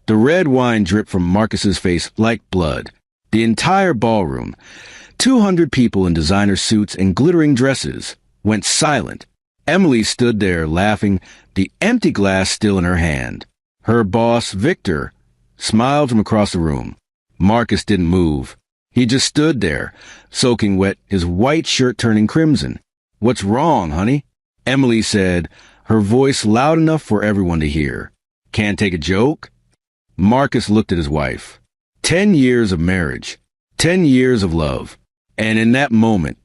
The red wine dripped from Marcus's face like blood. The entire ballroom, 200 people in designer suits and glittering dresses, went silent. Emily stood there laughing, the empty glass still in her hand. Her boss, Victor, smiled from across the room. Marcus didn't move. He just stood there, soaking wet, his white shirt turning crimson. "What's wrong, honey?" Emily said, her voice loud enough for everyone to hear. "Can't take a joke?" Marcus looked at his wife. 10 years of marriage. 10 years of love. And in that moment,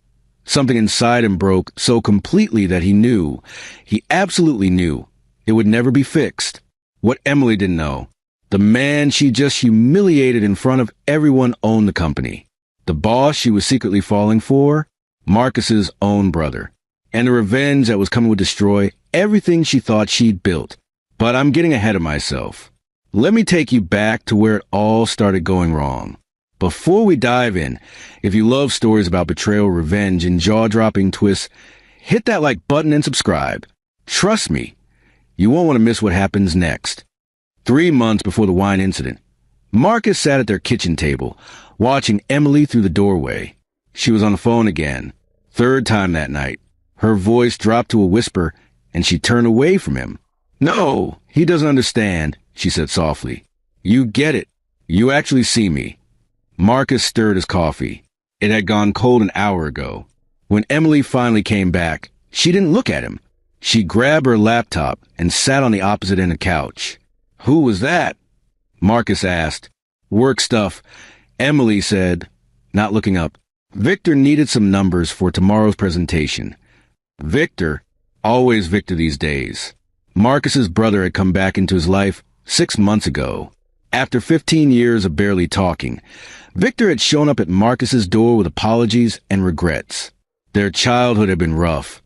something inside him broke so completely that he absolutely knew, it would never be fixed. What Emily didn't know, the man she just humiliated in front of everyone owned the company. The boss she was secretly falling for, Marcus's own brother. And the revenge that was coming would destroy everything she thought she'd built. But I'm getting ahead of myself. Let me take you back to where it all started going wrong. Before we dive in, if you love stories about betrayal, revenge, and jaw-dropping twists, hit that like button and subscribe. Trust me, you won't want to miss what happens next. 3 months before the wine incident, Marcus sat at their kitchen table, watching Emily through the doorway. She was on the phone again. 3rd time that night. Her voice dropped to a whisper, and she turned away from him. "No, he doesn't understand," she said softly. "You get it. You actually see me." Marcus stirred his coffee. It had gone cold an hour ago. When Emily finally came back, she didn't look at him. She grabbed her laptop and sat on the opposite end of the couch. "Who was that?" Marcus asked. "Work stuff," Emily said, not looking up. "Victor needed some numbers for tomorrow's presentation." Victor, always Victor these days. Marcus's brother had come back into his life 6 months ago. After 15 years of barely talking, Victor had shown up at Marcus's door with apologies and regrets. Their childhood had been rough.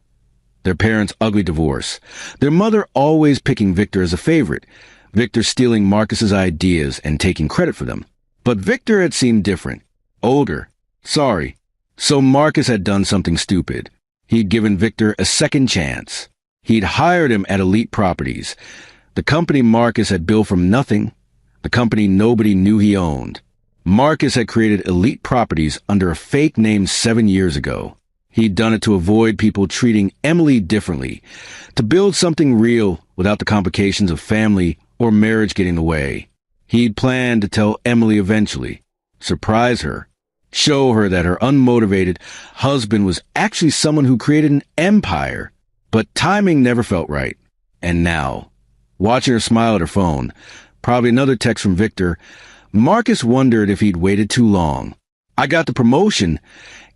Their parents' ugly divorce. Their mother always picking Victor as a favorite. Victor stealing Marcus's ideas and taking credit for them. But Victor had seemed different. Older. Sorry. So Marcus had done something stupid. He'd given Victor a second chance. He'd hired him at Elite Properties, the company Marcus had built from nothing, the company nobody knew he owned. Marcus had created Elite Properties under a fake name 7 years ago. He'd done it to avoid people treating Emily differently, to build something real without the complications of family or marriage getting in the way. He'd planned to tell Emily eventually, surprise her, show her that her unmotivated husband was actually someone who created an empire. But timing never felt right. And now, watching her smile at her phone, probably another text from Victor, Marcus wondered if he'd waited too long. "I got the promotion,"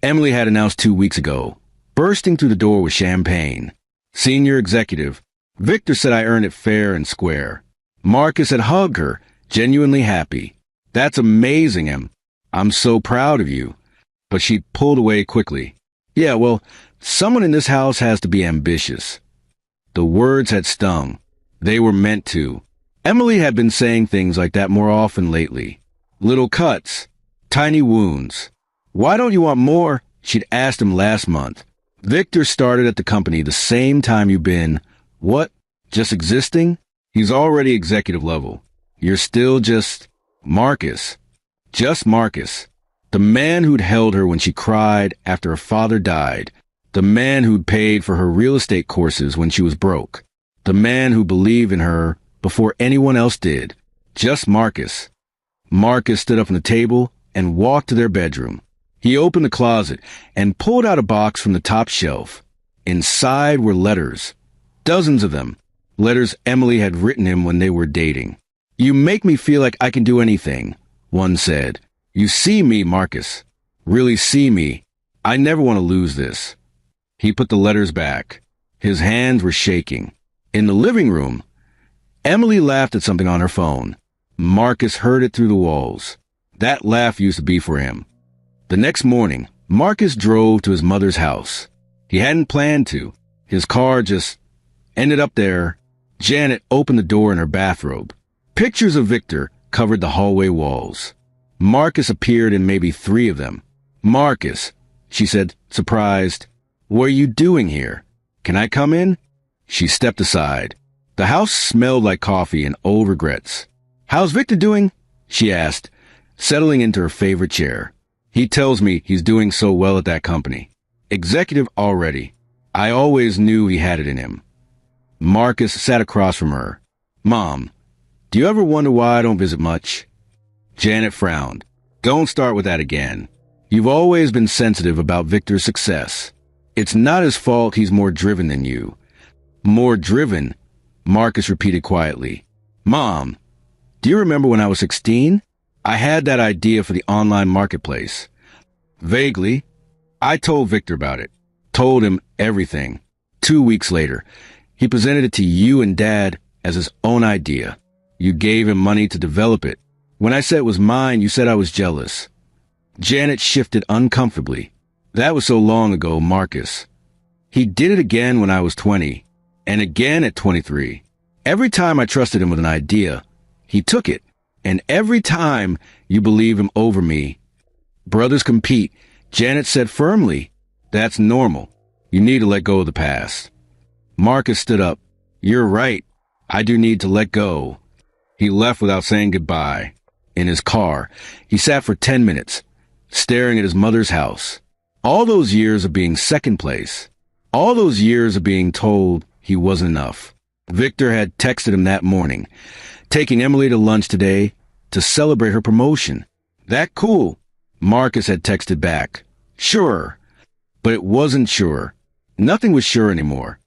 Emily had announced 2 weeks ago, bursting through the door with champagne. "Senior executive." Victor said I earned it fair and square. Marcus had hugged her, genuinely happy. "That's amazing, Em. I'm so proud of you." But she pulled away quickly. "Yeah, well, someone in this house has to be ambitious." The words had stung. They were meant to. Emily had been saying things like that more often lately. Little cuts. Tiny wounds. "Why don't you want more?" she'd asked him last month. "Victor started at the company the same time you've been, what, just existing? He's already executive level. You're still just Marcus. Just Marcus. The man who'd held her when she cried after her father died. The man who'd paid for her real estate courses when she was broke. The man who believed in her before anyone else did. Just Marcus." Marcus stood up from the table and walked to their bedroom. He opened the closet and pulled out a box from the top shelf. Inside were letters. Dozens of them. Letters Emily had written him when they were dating. "You make me feel like I can do anything," one said. "You see me, Marcus. Really see me. I never want to lose this." He put the letters back. His hands were shaking. In the living room, Emily laughed at something on her phone. Marcus heard it through the walls. That laugh used to be for him. The next morning, Marcus drove to his mother's house. He hadn't planned to. His car just ended up there. Janet opened the door in her bathrobe. Pictures of Victor covered the hallway walls. Marcus appeared in maybe 3 of them. "Marcus," she said, surprised. "What are you doing here? Can I come in?" She stepped aside. The house smelled like coffee and old regrets. How's Victor doing? She asked, settling into her favorite chair. He tells me he's doing so well at that company. Executive already. I always knew he had it in him. Marcus sat across from her. Mom, do you ever wonder why I don't visit much? Janet frowned. Don't start with that again. You've always been sensitive about Victor's success. It's not his fault he's more driven than you. More driven, Marcus repeated quietly. Mom, do you remember when I was 16? I had that idea for the online marketplace. Vaguely, I told Victor about it. Told him everything. 2 weeks later, he presented it to you and Dad as his own idea. You gave him money to develop it. When I said it was mine, you said I was jealous. Janet shifted uncomfortably. That was so long ago, Marcus. He did it again when I was 20, and again at 23. Every time I trusted him with an idea, he took it. And every time you believe him over me. Brothers compete, Janet said firmly. That's normal. You need to let go of the past. Marcus stood up. You're right. I do need to let go. He left without saying goodbye. In his car, he sat for 10 minutes, staring at his mother's house. All those years of being second place. All those years of being told he wasn't enough. Victor had texted him that morning, taking Emily to lunch today to celebrate her promotion. That cool? Marcus had texted back. Sure. But it wasn't sure. Nothing was sure anymore.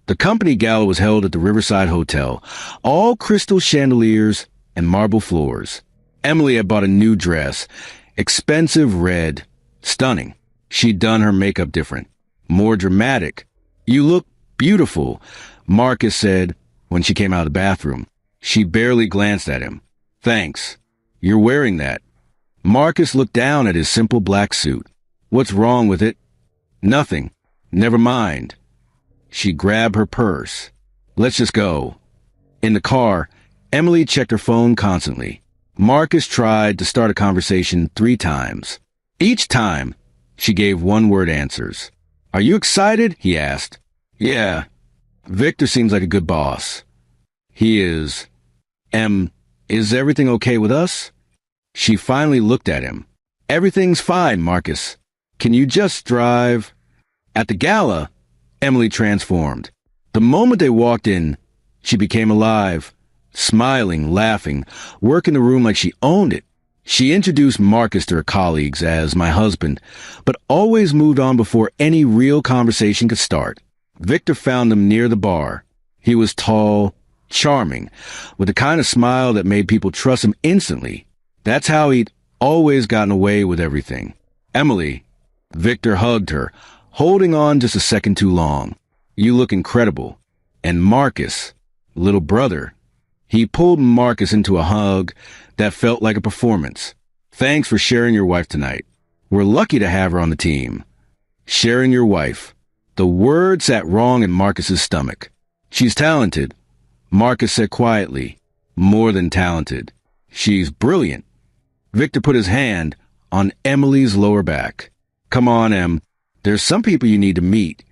The company gala was held at the Riverside Hotel, all crystal chandeliers and marble floors. Emily had bought a new dress, expensive red, stunning. She'd done her makeup different, more dramatic. You look beautiful, Marcus said when she came out of the bathroom. She barely glanced at him. Thanks. You're wearing that. Marcus looked down at his simple black suit. What's wrong with it? Nothing. Never mind. She grabbed her purse. Let's just go. In the car, Emily checked her phone constantly. Marcus tried to start a conversation 3 times. Each time, she gave one-word answers. Are you excited? He asked. Yeah. Victor seems like a good boss. He is. Is everything okay with us? She finally looked at him. Everything's fine, Marcus. Can you just drive? At the gala, Emily transformed. The moment they walked in, she became alive, smiling, laughing, working the room like she owned it. She introduced Marcus to her colleagues as my husband, but always moved on before any real conversation could start. Victor found them near the bar. He was tall, charming, with the kind of smile that made people trust him instantly. That's how he'd always gotten away with everything. Emily, Victor hugged her, holding on just a second too long. You look incredible. And Marcus, little brother. He pulled Marcus into a hug that felt like a performance. Thanks for sharing your wife tonight. We're lucky to have her on the team. Sharing your wife. The word sat wrong in Marcus's stomach. She's talented, Marcus said quietly. More than talented. She's brilliant. Victor put his hand on Emily's lower back. Come on, Em. There's some people you need to meet.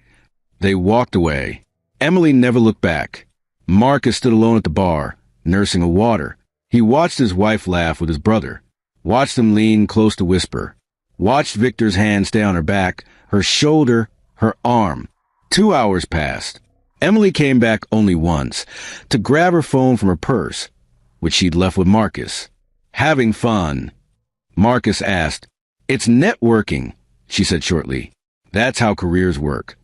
They walked away. Emily never looked back. Marcus stood alone at the bar, nursing a water. He watched his wife laugh with his brother, watched them lean close to whisper, watched Victor's hand stay on her back, her shoulder, her arm. 2 hours passed. Emily came back only once, to grab her phone from her purse, which she'd left with Marcus. Having fun? Marcus asked. It's networking, she said shortly. That's how careers work.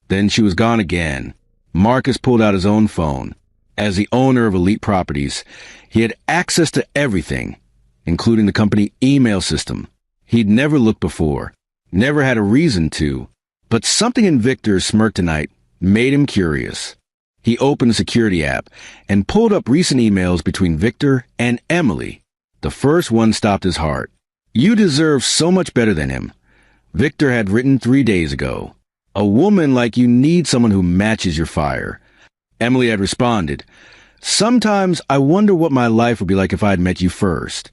Then she was gone again. Marcus pulled out his own phone. As the owner of Elite Properties, he had access to everything, including the company email system. He'd never looked before, never had a reason to, but something in Victor's smirk tonight made him curious. He opened the security app and pulled up recent emails between Victor and Emily. The first one stopped his heart. You deserve so much better than him. Victor had written 3 days ago. A woman like you needs someone who matches your fire. Emily had responded, sometimes I wonder what my life would be like if I'd met you first.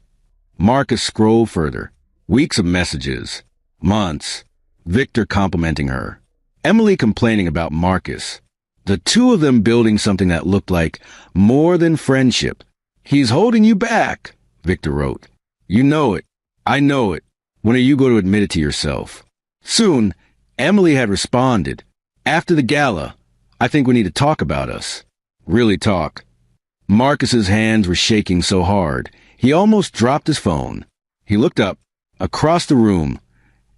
Marcus scrolled further. Weeks of messages. Months. Victor complimenting her. Emily complaining about Marcus. The two of them building something that looked like more than friendship. He's holding you back, Victor wrote. You know it. I know it. When are you going to admit it to yourself? Soon, Emily had responded. After the gala, I think we need to talk about us. Really talk. Marcus's hands were shaking so hard, he almost dropped his phone. He looked up. Across the room,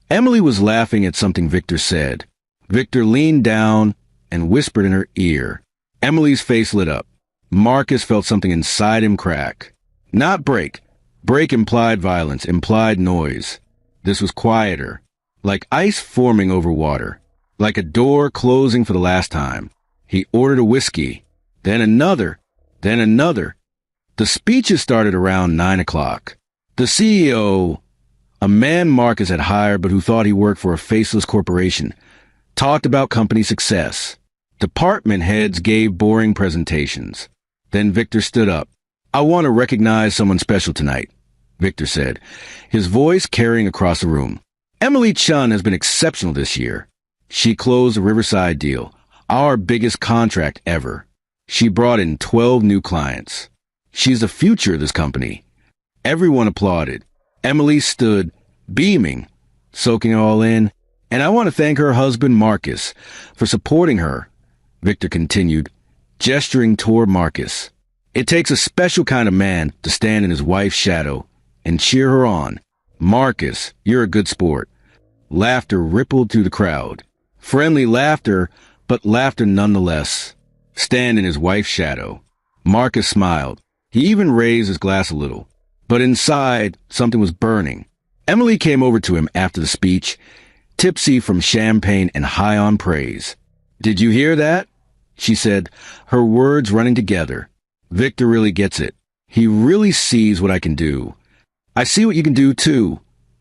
Emily was laughing at something Victor said. Victor leaned down and whispered in her ear. Emily's face lit up. Marcus felt something inside him crack. Not break. Break implied violence, implied noise. This was quieter, like ice forming over water, like a door closing for the last time. He ordered a whiskey, then another, then another. The speeches started around 9 o'clock. The CEO, a man Marcus had hired but who thought he worked for a faceless corporation, talked about company success. Department heads gave boring presentations. Then Victor stood up. I want to recognize someone special tonight, Victor said, his voice carrying across the room. Emily Chun has been exceptional this year. She closed the Riverside deal, our biggest contract ever. She brought in 12 new clients. She's the future of this company. Everyone applauded. Emily stood, beaming, soaking it all in. And I want to thank her husband, Marcus, for supporting her, Victor continued, gesturing toward Marcus. It takes a special kind of man to stand in his wife's shadow and cheer her on. Marcus, you're a good sport. Laughter rippled through the crowd. Friendly laughter, but laughter nonetheless. Stand in his wife's shadow. Marcus smiled. He even raised his glass a little. But inside, something was burning. Emily came over to him after the speech, tipsy from champagne and high on praise. Did you hear that? She said, her words running together. Victor really gets it. He really sees what I can do. I see what you can do, too,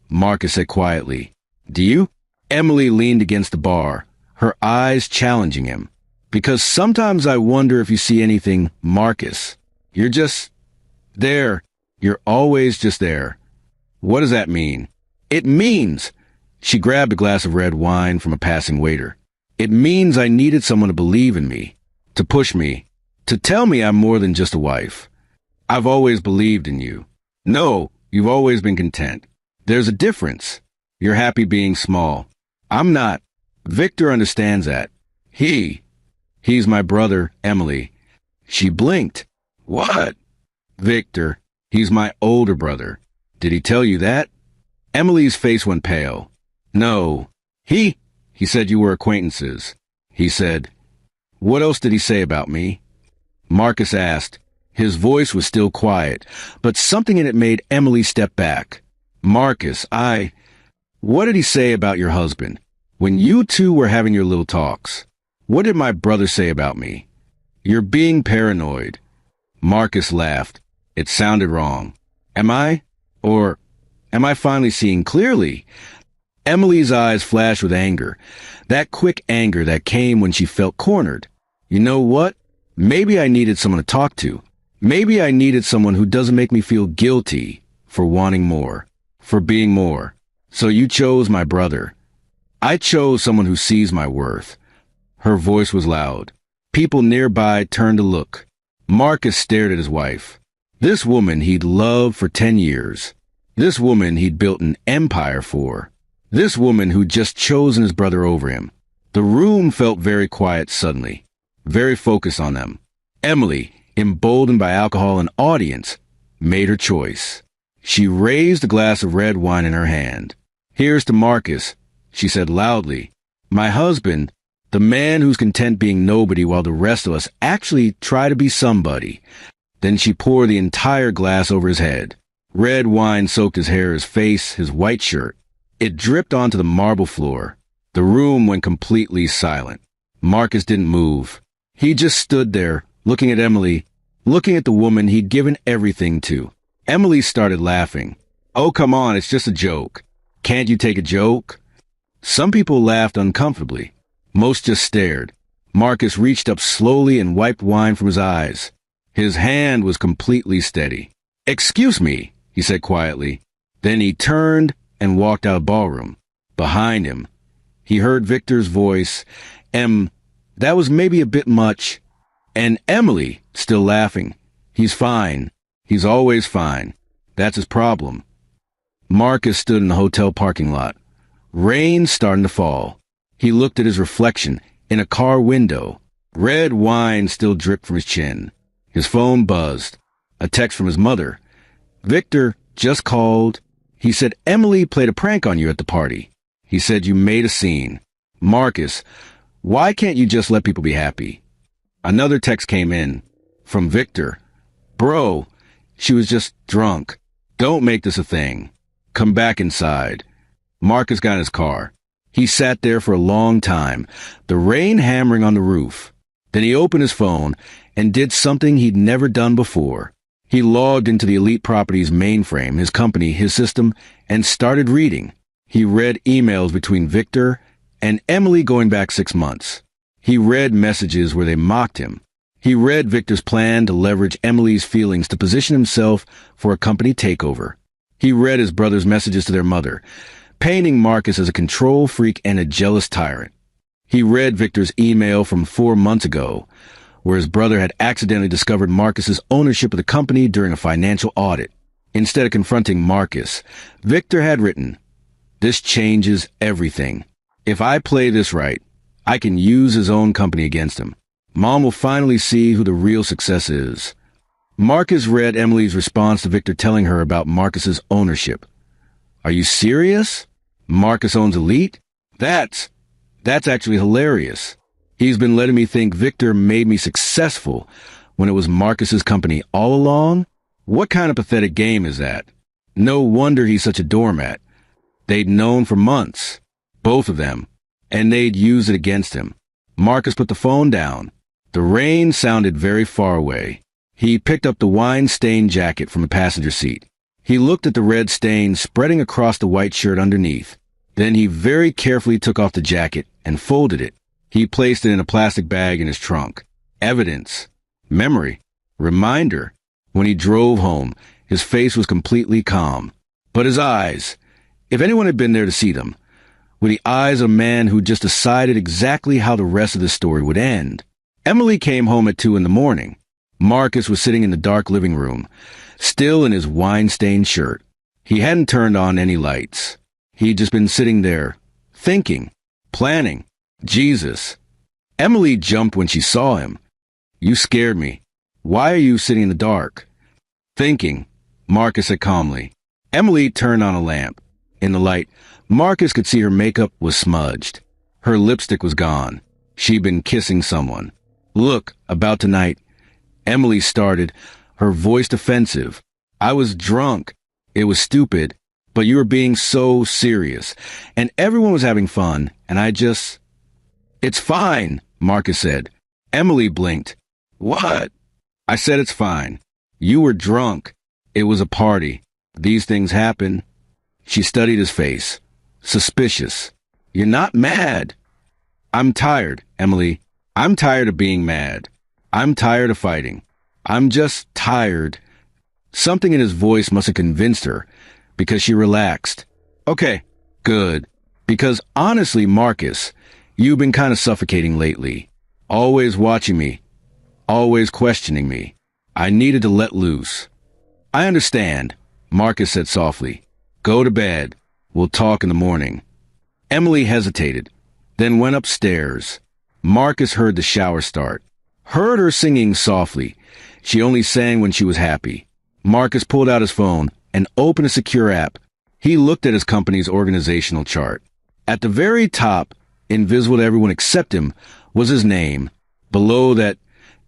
Marcus said quietly. Do you? Emily leaned against the bar, her eyes challenging him. Because sometimes I wonder if you see anything, Marcus. You're just there. You're always just there. What does that mean? It means, she grabbed a glass of red wine from a passing waiter. It means I needed someone to believe in me, to push me, to tell me I'm more than just a wife. I've always believed in you. No, you've always been content. There's a difference. You're happy being small. I'm not. Victor understands that. He's my brother, Emily. She blinked. What? Victor, he's my older brother. Did he tell you that? Emily's face went pale. No. He said you were acquaintances. He said, what else did he say about me? Marcus asked. His voice was still quiet, but something in it made Emily step back. Marcus, what did he say about your husband? When you two were having your little talks, what did my brother say about me? You're being paranoid. Marcus laughed. It sounded wrong. Am I? Or am I finally seeing clearly? Emily's eyes flashed with anger. That quick anger that came when she felt cornered. You know what? Maybe I needed someone to talk to. Maybe I needed someone who doesn't make me feel guilty for wanting more, for being more. So you chose my brother. I chose someone who sees my worth. Her voice was loud. People nearby turned to look. Marcus stared at his wife. This woman he'd loved for 10 years. This woman he'd built an empire for. This woman who'd just chosen his brother over him. The room felt very quiet suddenly, very focused on them. Emily, emboldened by alcohol and audience, made her choice. She raised a glass of red wine in her hand. Here's to Marcus, she said loudly. My husband, the man who's content being nobody while the rest of us actually try to be somebody. Then she poured the entire glass over his head. Red wine soaked his hair, his face, his white shirt. It dripped onto the marble floor. The room went completely silent. Marcus didn't move. He just stood there, looking at Emily, looking at the woman he'd given everything to. Emily started laughing. Oh, come on, it's just a joke. Can't you take a joke? Some people laughed uncomfortably. Most just stared. Marcus reached up slowly and wiped wine from his eyes. His hand was completely steady. Excuse me, he said quietly. Then he turned and walked out of the ballroom. Behind him, he heard Victor's voice. That was maybe a bit much. And Emily, still laughing. He's fine. He's always fine. That's his problem. Marcus stood in the hotel parking lot. Rain starting to fall. He looked at his reflection in a car window. Red wine still dripped from his chin. His phone buzzed. A text from his mother. "Victor just called. He said Emily played a prank on you at the party. He said you made a scene. Marcus, why can't you just let people be happy?" Another text came in from Victor. "Bro, she was just drunk. Don't make this a thing. Come back inside." Marcus got in his car. He sat there for a long time, the rain hammering on the roof. Then he opened his phone and did something he'd never done before. He logged into the Elite Properties mainframe, his company, his system, and started reading. He read emails between Victor and Emily going back 6 months. He read messages where they mocked him. He read Victor's plan to leverage Emily's feelings to position himself for a company takeover. He read his brother's messages to their mother, painting Marcus as a control freak and a jealous tyrant. He read Victor's email from 4 months ago, where his brother had accidentally discovered Marcus's ownership of the company during a financial audit. Instead of confronting Marcus, Victor had written, "This changes everything. If I play this right, I can use his own company against him. Mom will finally see who the real success is." Marcus read Emily's response to Victor telling her about Marcus's ownership. "Are you serious? Marcus owns Elite? That's actually hilarious. He's been letting me think Victor made me successful when it was Marcus's company all along? What kind of pathetic game is that? No wonder he's such a doormat. They'd known for months, both of them, and they'd use it against him." Marcus put the phone down. The rain sounded very far away. He picked up the wine-stained jacket from the passenger seat. He looked at the red stain spreading across the white shirt underneath. Then he very carefully took off the jacket and folded it. He placed it in a plastic bag in his trunk. Evidence. Memory. Reminder. When he drove home, his face was completely calm. But his eyes, if anyone had been there to see them, were the eyes of a man who just decided exactly how the rest of the story would end. Emily came home at 2 a.m. Marcus was sitting in the dark living room, still in his wine-stained shirt. He hadn't turned on any lights. He'd just been sitting there, thinking, planning. Jesus. Emily jumped when she saw him. "You scared me. Why are you sitting in the dark?" "Thinking," Marcus said calmly. Emily turned on a lamp. In the light, Marcus could see her makeup was smudged. Her lipstick was gone. She'd been kissing someone. "Look, about tonight," Emily started, her voice defensive. "I was drunk. It was stupid, but you were being so serious, and everyone was having fun, and I just—" "It's fine," Marcus said. Emily blinked. "What?" "I said it's fine. You were drunk. It was a party. These things happen." She studied his face. Suspicious. "You're not mad." "I'm tired, Emily. I'm tired of being mad. I'm tired of fighting. I'm just tired." Something in his voice must have convinced her, because she relaxed. "Okay, good. Because honestly, Marcus, you've been kind of suffocating lately. Always watching me. Always questioning me. I needed to let loose." "I understand," Marcus said softly. "Go to bed. We'll talk in the morning." Emily hesitated, then went upstairs. Marcus heard the shower start. Heard her singing softly. She only sang when she was happy. Marcus pulled out his phone and opened a secure app. He looked at his company's organizational chart. At the very top, invisible to everyone except him, was his name. Below that,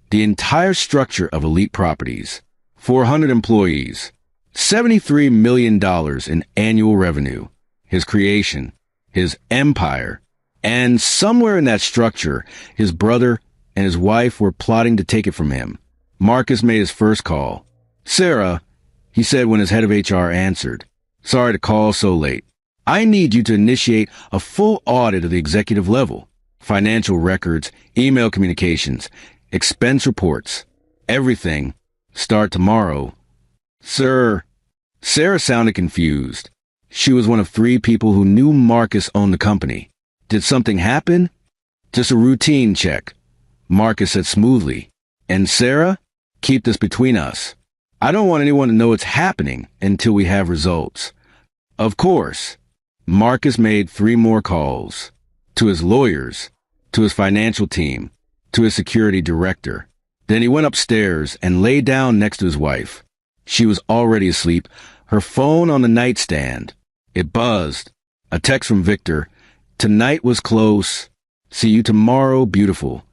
the entire structure of Elite Properties. 400 employees. $73 million in annual revenue. His creation. His empire. And somewhere in that structure, his brother and his wife were plotting to take it from him. Marcus made his first call. "Sarah," he said when his head of HR answered. "Sorry to call so late. I need you to initiate a full audit of the executive level. Financial records, email communications, expense reports, everything. Start tomorrow." "Sir." Sarah sounded confused. She was one of 3 people who knew Marcus owned the company. "Did something happen?" "Just a routine check," Marcus said smoothly. "And Sarah, keep this between us. I don't want anyone to know it's happening until we have results. Of course, Marcus made 3 more calls. To his lawyers, to his financial team, to his security director. Then he went upstairs and lay down next to his wife. She was already asleep, her phone on the nightstand. It buzzed. A text from Victor. Tonight was close. See you tomorrow, beautiful.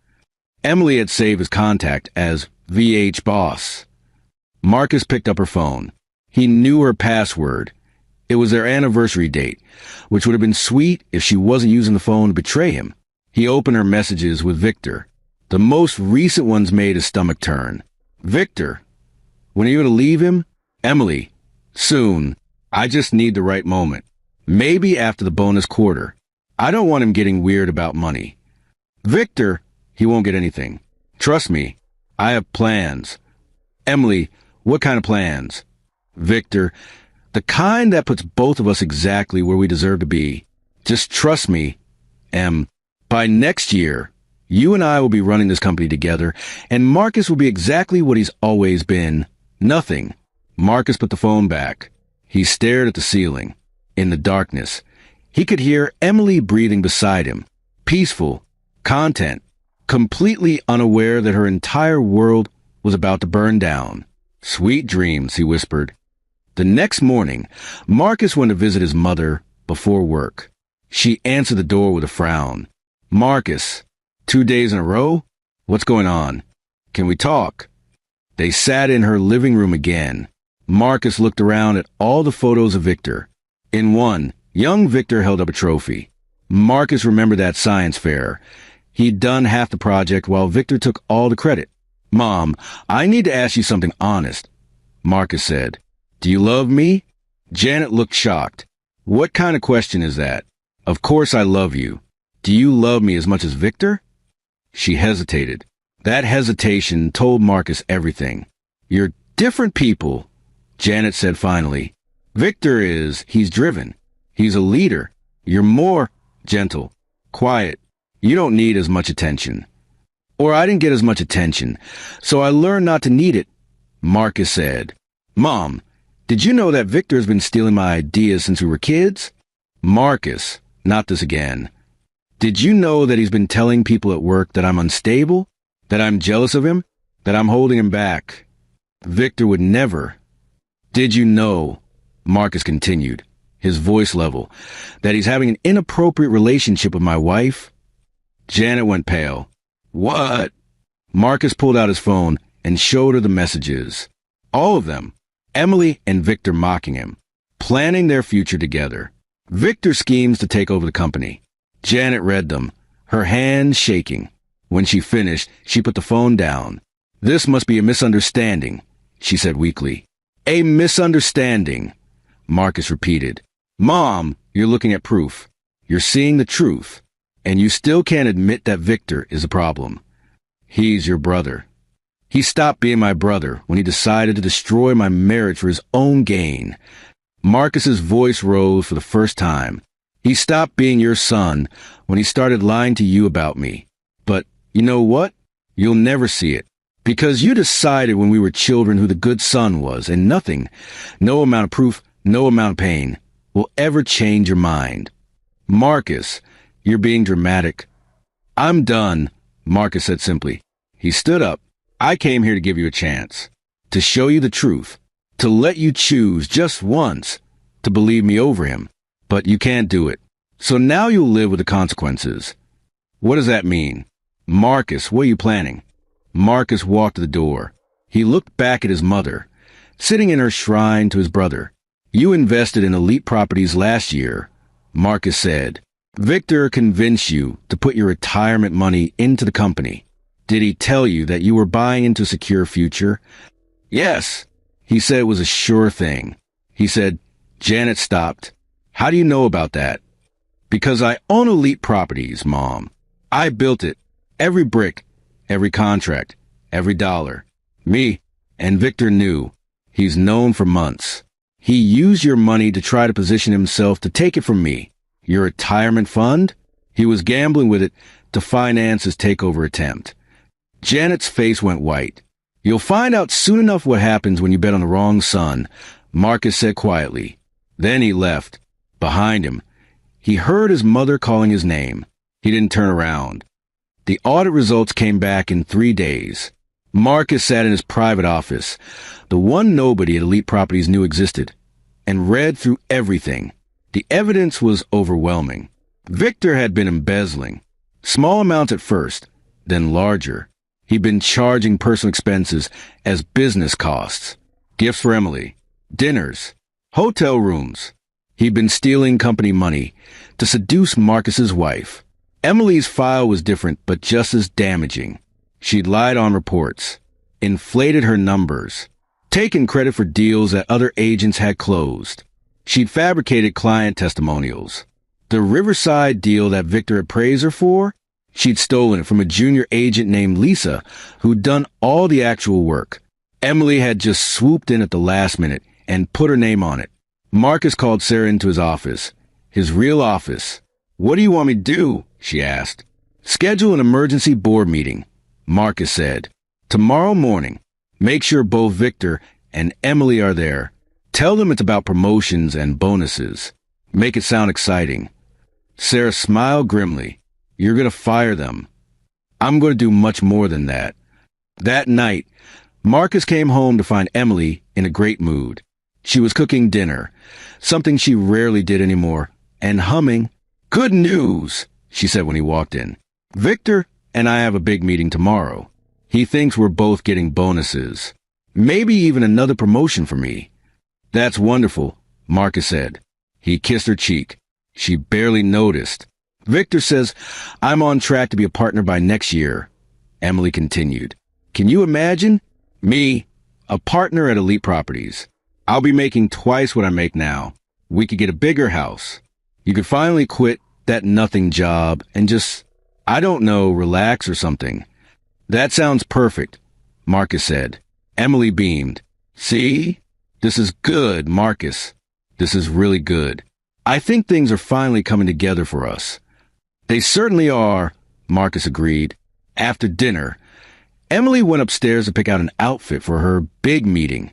Emily had saved his contact as VH Boss. Marcus picked up her phone. He knew her password. It was their anniversary date, which would have been sweet if she wasn't using the phone to betray him. He opened her messages with Victor. The most recent ones made his stomach turn. Victor, when are you going to leave him? Emily, soon. I just need the right moment. Maybe after the bonus quarter. I don't want him getting weird about money. Victor, he won't get anything. Trust me, I have plans. Emily, what kind of plans? Victor, the kind that puts both of us exactly where we deserve to be. Just trust me, Em. By next year, you and I will be running this company together, and Marcus will be exactly what he's always been. Nothing. Marcus put the phone back. He stared at the ceiling. In the darkness, he could hear Emily breathing beside him. Peaceful. Content. Completely unaware that her entire world was about to burn down. Sweet dreams, he whispered. The next morning, Marcus went to visit his mother before work. She answered the door with a frown. Marcus, 2 days in a row? What's going on? Can we talk? They sat in her living room again. Marcus looked around at all the photos of Victor. In one, young Victor held up a trophy. Marcus remembered that science fair. He'd done half the project while Victor took all the credit. Mom, I need to ask you something honest, Marcus said. Do you love me? Janet looked shocked. What kind of question is that? Of course I love you. Do you love me as much as Victor? She hesitated. That hesitation told Marcus everything. You're different people, Janet said finally. Victor he's driven. He's a leader. You're more gentle, quiet. You don't need as much attention. Or I didn't get as much attention, so I learned not to need it, Marcus said. Mom, did you know that Victor has been stealing my ideas since we were kids? Marcus, not this again. Did you know that he's been telling people at work that I'm unstable? That I'm jealous of him? That I'm holding him back? Victor would never. Did you know, Marcus continued, his voice level, that he's having an inappropriate relationship with my wife? Janet went pale. What? Marcus pulled out his phone and showed her the messages. All of them. Emily and Victor mocking him, planning their future together. Victor schemes to take over the company. Janet read them, her hands shaking. When she finished, she put the phone down. This must be a misunderstanding, she said weakly. A misunderstanding, Marcus repeated. Mom, you're looking at proof. You're seeing the truth. And you still can't admit that Victor is a problem. He's your brother. He stopped being my brother when he decided to destroy my marriage for his own gain. Marcus's voice rose for the first time. He stopped being your son when he started lying to you about me. But you know what? You'll never see it. Because you decided when we were children who the good son was, and nothing, no amount of proof, no amount of pain, will ever change your mind. Marcus, you're being dramatic. I'm done, Marcus said simply. He stood up. I came here to give you a chance, to show you the truth, to let you choose just once to believe me over him. But you can't do it. So now you'll live with the consequences. What does that mean? Marcus, what are you planning? Marcus walked to the door. He looked back at his mother, sitting in her shrine to his brother. You invested in elite properties last year, Marcus said. Victor convinced you to put your retirement money into the company. Did he tell you that you were buying into a secure future? Yes. He said it was a sure thing. He said, Janet stopped. How do you know about that? Because I own elite properties, Mom. I built it. Every brick, every contract, every dollar. Me and Victor knew. He's known for months. He used your money to try to position himself to take it from me. Your retirement fund? He was gambling with it to finance his takeover attempt. Janet's face went white. You'll find out soon enough what happens when you bet on the wrong son, Marcus said quietly. Then he left. Behind him, he heard his mother calling his name. He didn't turn around. The audit results came back in 3 days. Marcus sat in his private office, the one nobody at Elite Properties knew existed, and read through everything. The evidence was overwhelming. Victor had been embezzling. Small amounts at first, then larger. He'd been charging personal expenses as business costs. Gifts for Emily, dinners, hotel rooms. He'd been stealing company money to seduce Marcus's wife. Emily's file was different, but just as damaging. She'd lied on reports, inflated her numbers, taken credit for deals that other agents had closed. She'd fabricated client testimonials. The Riverside deal that Victor had praised her for, she'd stolen it from a junior agent named Lisa, who'd done all the actual work. Emily had just swooped in at the last minute and put her name on it. Marcus called Sarah into his office, his real office. "What do you want me to do?" she asked. "Schedule an emergency board meeting," Marcus said. "Tomorrow morning. Make sure both Victor and Emily are there. Tell them it's about promotions and bonuses. Make it sound exciting." Sarah smiled grimly. "You're going to fire them." "I'm going to do much more than that." That night, Marcus came home to find Emily in a great mood. She was cooking dinner, something she rarely did anymore, and humming. "Good news," she said when he walked in. "Victor and I have a big meeting tomorrow. He thinks we're both getting bonuses. Maybe even another promotion for me." "That's wonderful," Marcus said. He kissed her cheek. She barely noticed. "Victor says I'm on track to be a partner by next year," Emily continued. "Can you imagine? Me, a partner at Elite Properties. I'll be making twice what I make now. We could get a bigger house. You could finally quit that nothing job and just, I don't know, relax or something." "That sounds perfect," Marcus said. Emily beamed. "See? This is good, Marcus. This is really good. I think things are finally coming together for us." "They certainly are," Marcus agreed. After dinner, Emily went upstairs to pick out an outfit for her big meeting.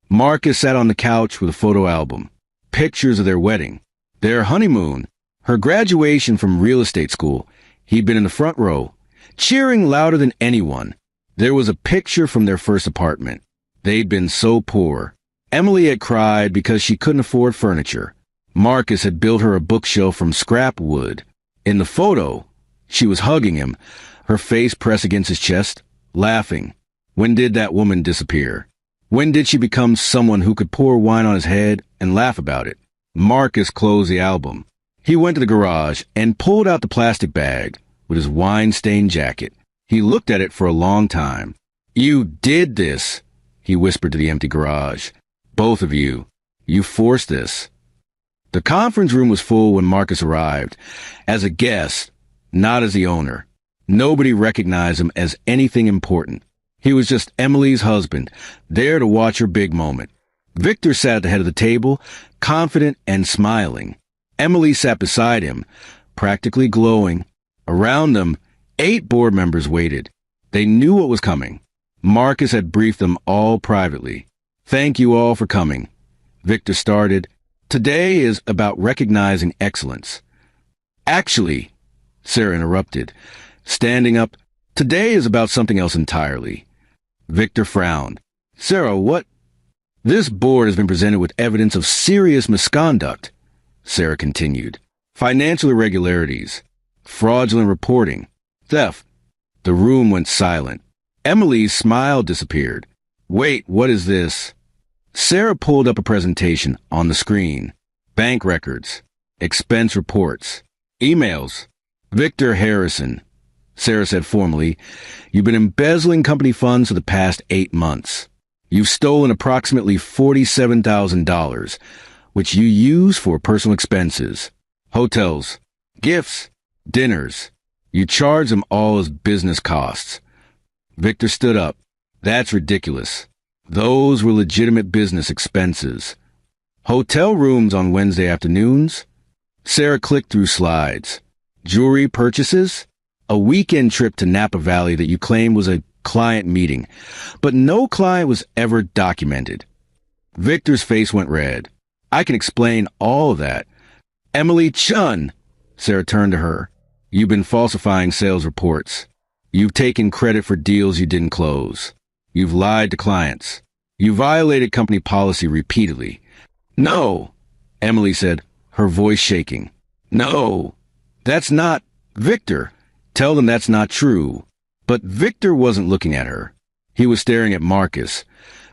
Marcus sat on the couch with a photo album, pictures of their wedding, their honeymoon, her graduation from real estate school. He'd been in the front row, cheering louder than anyone. There was a picture from their first apartment. They'd been so poor. Emily had cried because she couldn't afford furniture. Marcus had built her a bookshelf from scrap wood. In the photo, she was hugging him, her face pressed against his chest, laughing. When did that woman disappear? When did she become someone who could pour wine on his head and laugh about it? Marcus closed the album. He went to the garage and pulled out the plastic bag with his wine-stained jacket. He looked at it for a long time. "You did this," he whispered to the empty garage. "Both of you. You forced this." The conference room was full when Marcus arrived, as a guest, not as the owner. Nobody recognized him as anything important. He was just Emily's husband, there to watch her big moment. Victor sat at the head of the table, confident and smiling. Emily sat beside him, practically glowing. Around them, 8 board members waited. They knew what was coming. Marcus had briefed them all privately. "Thank you all for coming," Victor started. "Today is about recognizing excellence." "Actually," Sarah interrupted, standing up, "today is about something else entirely." Victor frowned. "Sarah, what?" "This board has been presented with evidence of serious misconduct," Sarah continued. "Financial irregularities, fraudulent reporting, theft." The room went silent. Emily's smile disappeared. "Wait, what is this?" Sarah pulled up a presentation on the screen. Bank records, expense reports, emails. "Victor Harrison," Sarah said formally, "you've been embezzling company funds for the past 8 months. You've stolen approximately $47,000, which you use for personal expenses, hotels, gifts, dinners. You charge them all as business costs." Victor stood up. "That's ridiculous. Those were legitimate business expenses." "Hotel rooms on Wednesday afternoons?" Sarah clicked through slides. "Jewelry purchases? A weekend trip to Napa Valley that you claimed was a client meeting, but no client was ever documented. Victor's face went red. I can explain all of that. Emily Chun, Sarah turned to her. You've been falsifying sales reports. You've taken credit for deals you didn't close. You've lied to clients. You violated company policy repeatedly. No, Emily said, her voice shaking. No, that's not Victor. Tell them that's not true. But Victor wasn't looking at her. He was staring at Marcus,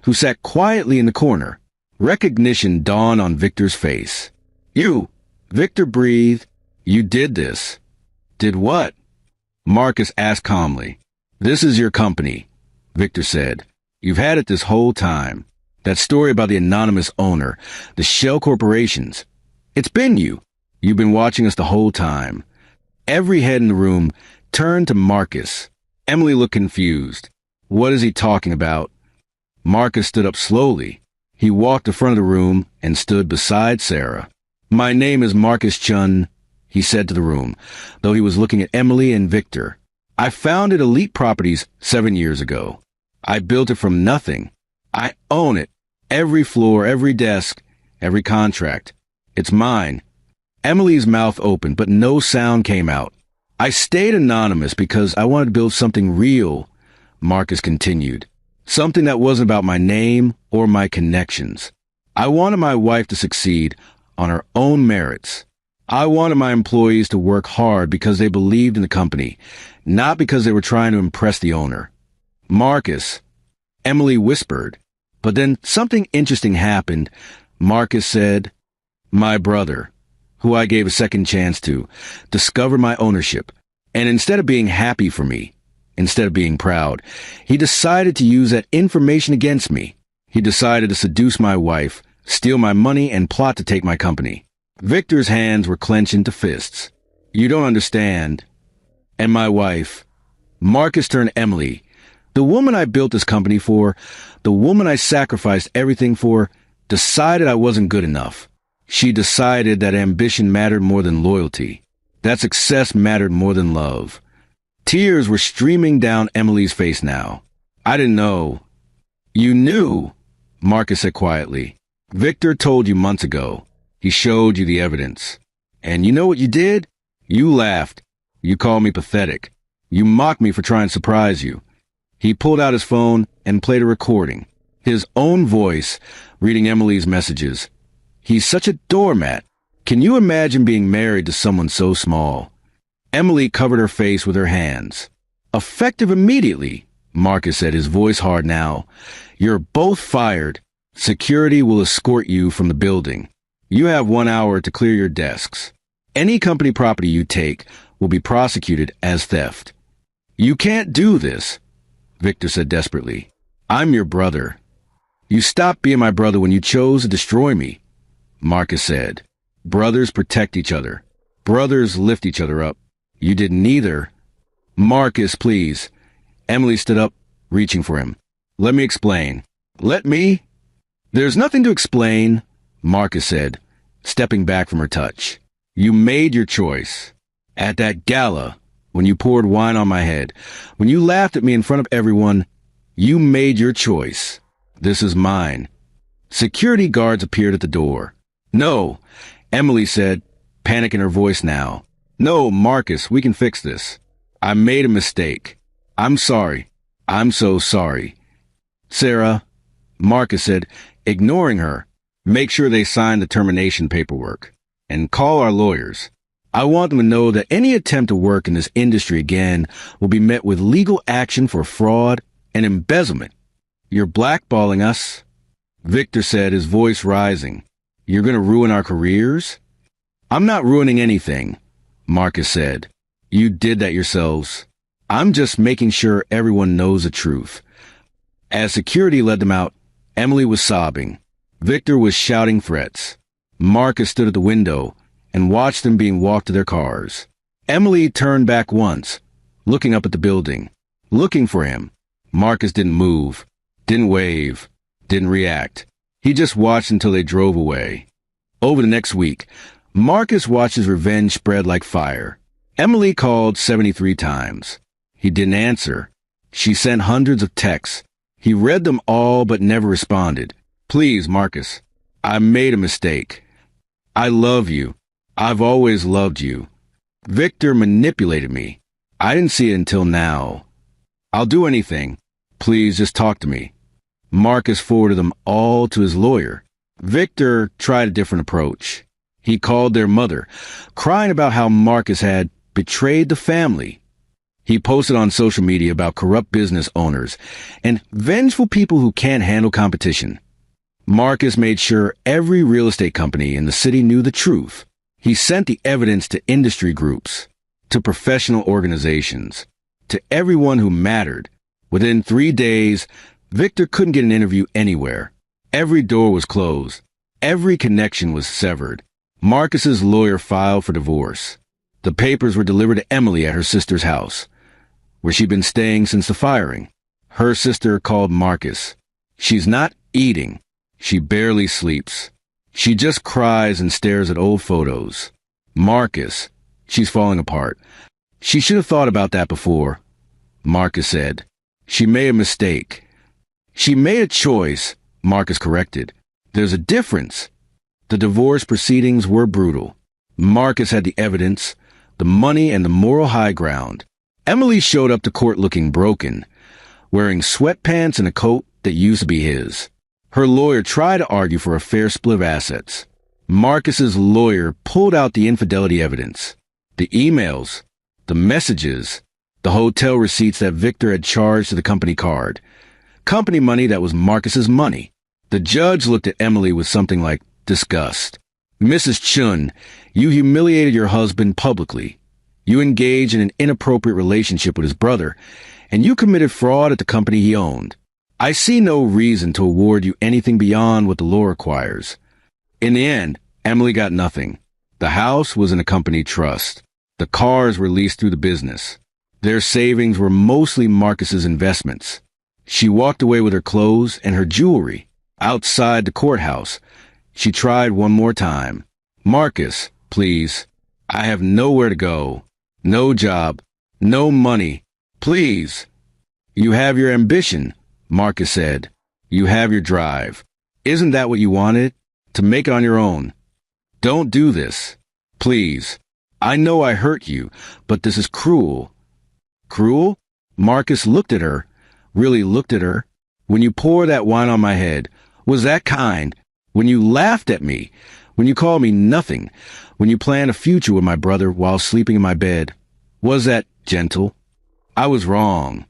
who sat quietly in the corner. Recognition dawned on Victor's face. You, Victor breathed. You did this. Did what? Marcus asked calmly. This is your company, Victor said. You've had it this whole time. That story about the anonymous owner, the shell corporations. It's been you. You've been watching us the whole time. Every head in the room turned to Marcus. Emily looked confused. What is he talking about? Marcus stood up slowly. He walked to the front of the room and stood beside Sarah. My name is Marcus Chun, he said to the room, though he was looking at Emily and Victor. I founded Elite Properties 7 years ago. I built it from nothing. I own it. Every floor, every desk, every contract. It's mine. Emily's mouth opened, but no sound came out. I stayed anonymous because I wanted to build something real, Marcus continued. Something that wasn't about my name or my connections. I wanted my wife to succeed on her own merits. I wanted my employees to work hard because they believed in the company, not because they were trying to impress the owner. Marcus, Emily whispered. But then something interesting happened. Marcus said, my brother, who I gave a second chance to, discovered my ownership. And instead of being happy for me, instead of being proud, he decided to use that information against me. He decided to seduce my wife, steal my money, and plot to take my company. Victor's hands were clenched into fists. You don't understand. And my wife. Marcus turned to Emily. The woman I built this company for, the woman I sacrificed everything for, decided I wasn't good enough. She decided that ambition mattered more than loyalty, that success mattered more than love. Tears were streaming down Emily's face now. I didn't know. You knew, Marcus said quietly. Victor told you months ago. He showed you the evidence. And you know what you did? You laughed. You called me pathetic. You mocked me for trying to surprise you. He pulled out his phone and played a recording. His own voice, reading Emily's messages. He's such a doormat. Can you imagine being married to someone so small? Emily covered her face with her hands. Effective immediately, Marcus said, his voice hard now. You're both fired. Security will escort you from the building. You have 1 hour to clear your desks. Any company property you take will be prosecuted as theft. You can't do this, Victor said desperately. I'm your brother. You stopped being my brother when you chose to destroy me, Marcus said. Brothers protect each other. Brothers lift each other up. You did neither. Marcus, please. Emily stood up, reaching for him. Let me explain. Let me? There's nothing to explain, Marcus said, stepping back from her touch. You made your choice. At that gala, when you poured wine on my head, when you laughed at me in front of everyone, you made your choice. This is mine. Security guards appeared at the door. No, Emily said, panic in her voice now. No, Marcus, we can fix this. I made a mistake. I'm sorry. I'm so sorry. Sarah, Marcus said, ignoring her, make sure they sign the termination paperwork. And call our lawyers. I want them to know that any attempt to work in this industry again will be met with legal action for fraud and embezzlement. You're blackballing us, Victor said, his voice rising. You're going to ruin our careers? I'm not ruining anything, Marcus said. You did that yourselves. I'm just making sure everyone knows the truth. As security led them out, Emily was sobbing. Victor was shouting threats. Marcus stood at the window and watched them being walked to their cars. Emily turned back once, looking up at the building, looking for him. Marcus didn't move, didn't wave, didn't react. He just watched until they drove away. Over the next week, Marcus watched his revenge spread like fire. Emily called 73 times. He didn't answer. She sent hundreds of texts. He read them all but never responded. Please, Marcus, I made a mistake. I love you. I've always loved you. Victor manipulated me. I didn't see it until now. I'll do anything. Please just talk to me. Marcus forwarded them all to his lawyer. Victor tried a different approach. He called their mother, crying about how Marcus had betrayed the family. He posted on social media about corrupt business owners and vengeful people who can't handle competition. Marcus made sure every real estate company in the city knew the truth. He sent the evidence to industry groups, to professional organizations, to everyone who mattered. Within 3 days, Victor couldn't get an interview anywhere. Every door was closed. Every connection was severed. Marcus's lawyer filed for divorce. The papers were delivered to Emily at her sister's house, where she'd been staying since the firing. Her sister called Marcus. She's not eating. She barely sleeps. She just cries and stares at old photos. Marcus, she's falling apart. She should have thought about that before, Marcus said. She made a mistake. She made a choice, Marcus corrected. There's a difference. The divorce proceedings were brutal. Marcus had the evidence, the money, and the moral high ground. Emily showed up to court looking broken, wearing sweatpants and a coat that used to be his. Her lawyer tried to argue for a fair split of assets. Marcus's lawyer pulled out the infidelity evidence, the emails, the messages, the hotel receipts that Victor had charged to the company card. Company money that was Marcus's money. The judge looked at Emily with something like disgust. Mrs. Chun, you humiliated your husband publicly. You engaged in an inappropriate relationship with his brother, and you committed fraud at the company he owned. I see no reason to award you anything beyond what the law requires. In the end, Emily got nothing. The house was in a company trust. The cars were leased through the business. Their savings were mostly Marcus's investments. She walked away with her clothes and her jewelry. Outside the courthouse, she tried one more time. Marcus, please. I have nowhere to go. No job. No money. Please. You have your ambition, Marcus said. You have your drive. Isn't that what you wanted? To make it on your own. Don't do this. Please. I know I hurt you, but this is cruel. Cruel? Marcus looked at her, really looked at her. When you poured that wine on my head, was that kind? When you laughed at me, when you called me nothing, when you planned a future with my brother while sleeping in my bed, was that gentle? I was wrong.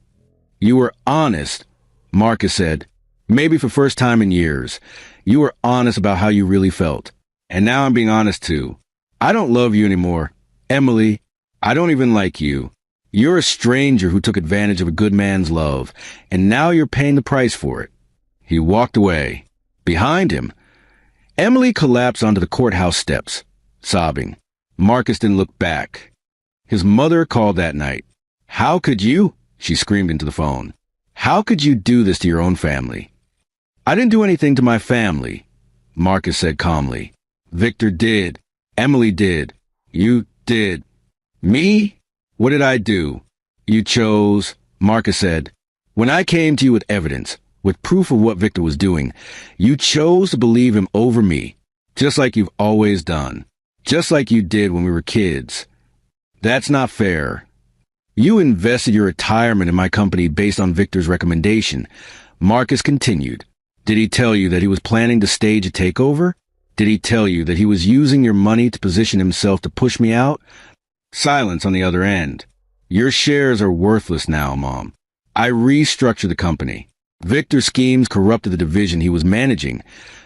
You were honest, Marcus said. Maybe for the first time in years, you were honest about how you really felt. And now I'm being honest too. I don't love you anymore. Emily, I don't even like you. You're a stranger who took advantage of a good man's love, and now you're paying the price for it. He walked away. Behind him, Emily collapsed onto the courthouse steps, sobbing. Marcus didn't look back. His mother called that night. How could you? She screamed into the phone. How could you do this to your own family? I didn't do anything to my family, Marcus said calmly. Victor did. Emily did. You did. Me? What did I do? You chose, Marcus said. When I came to you with evidence, with proof of what Victor was doing, you chose to believe him over me, just like you've always done, just like you did when we were kids. That's not fair. You invested your retirement in my company based on Victor's recommendation. Marcus continued. Did he tell you that he was planning to stage a takeover? Did he tell you that he was using your money to position himself to push me out? Silence on the other end. Your shares are worthless now, Mom. I restructured the company. Victor's schemes corrupted the division he was managing,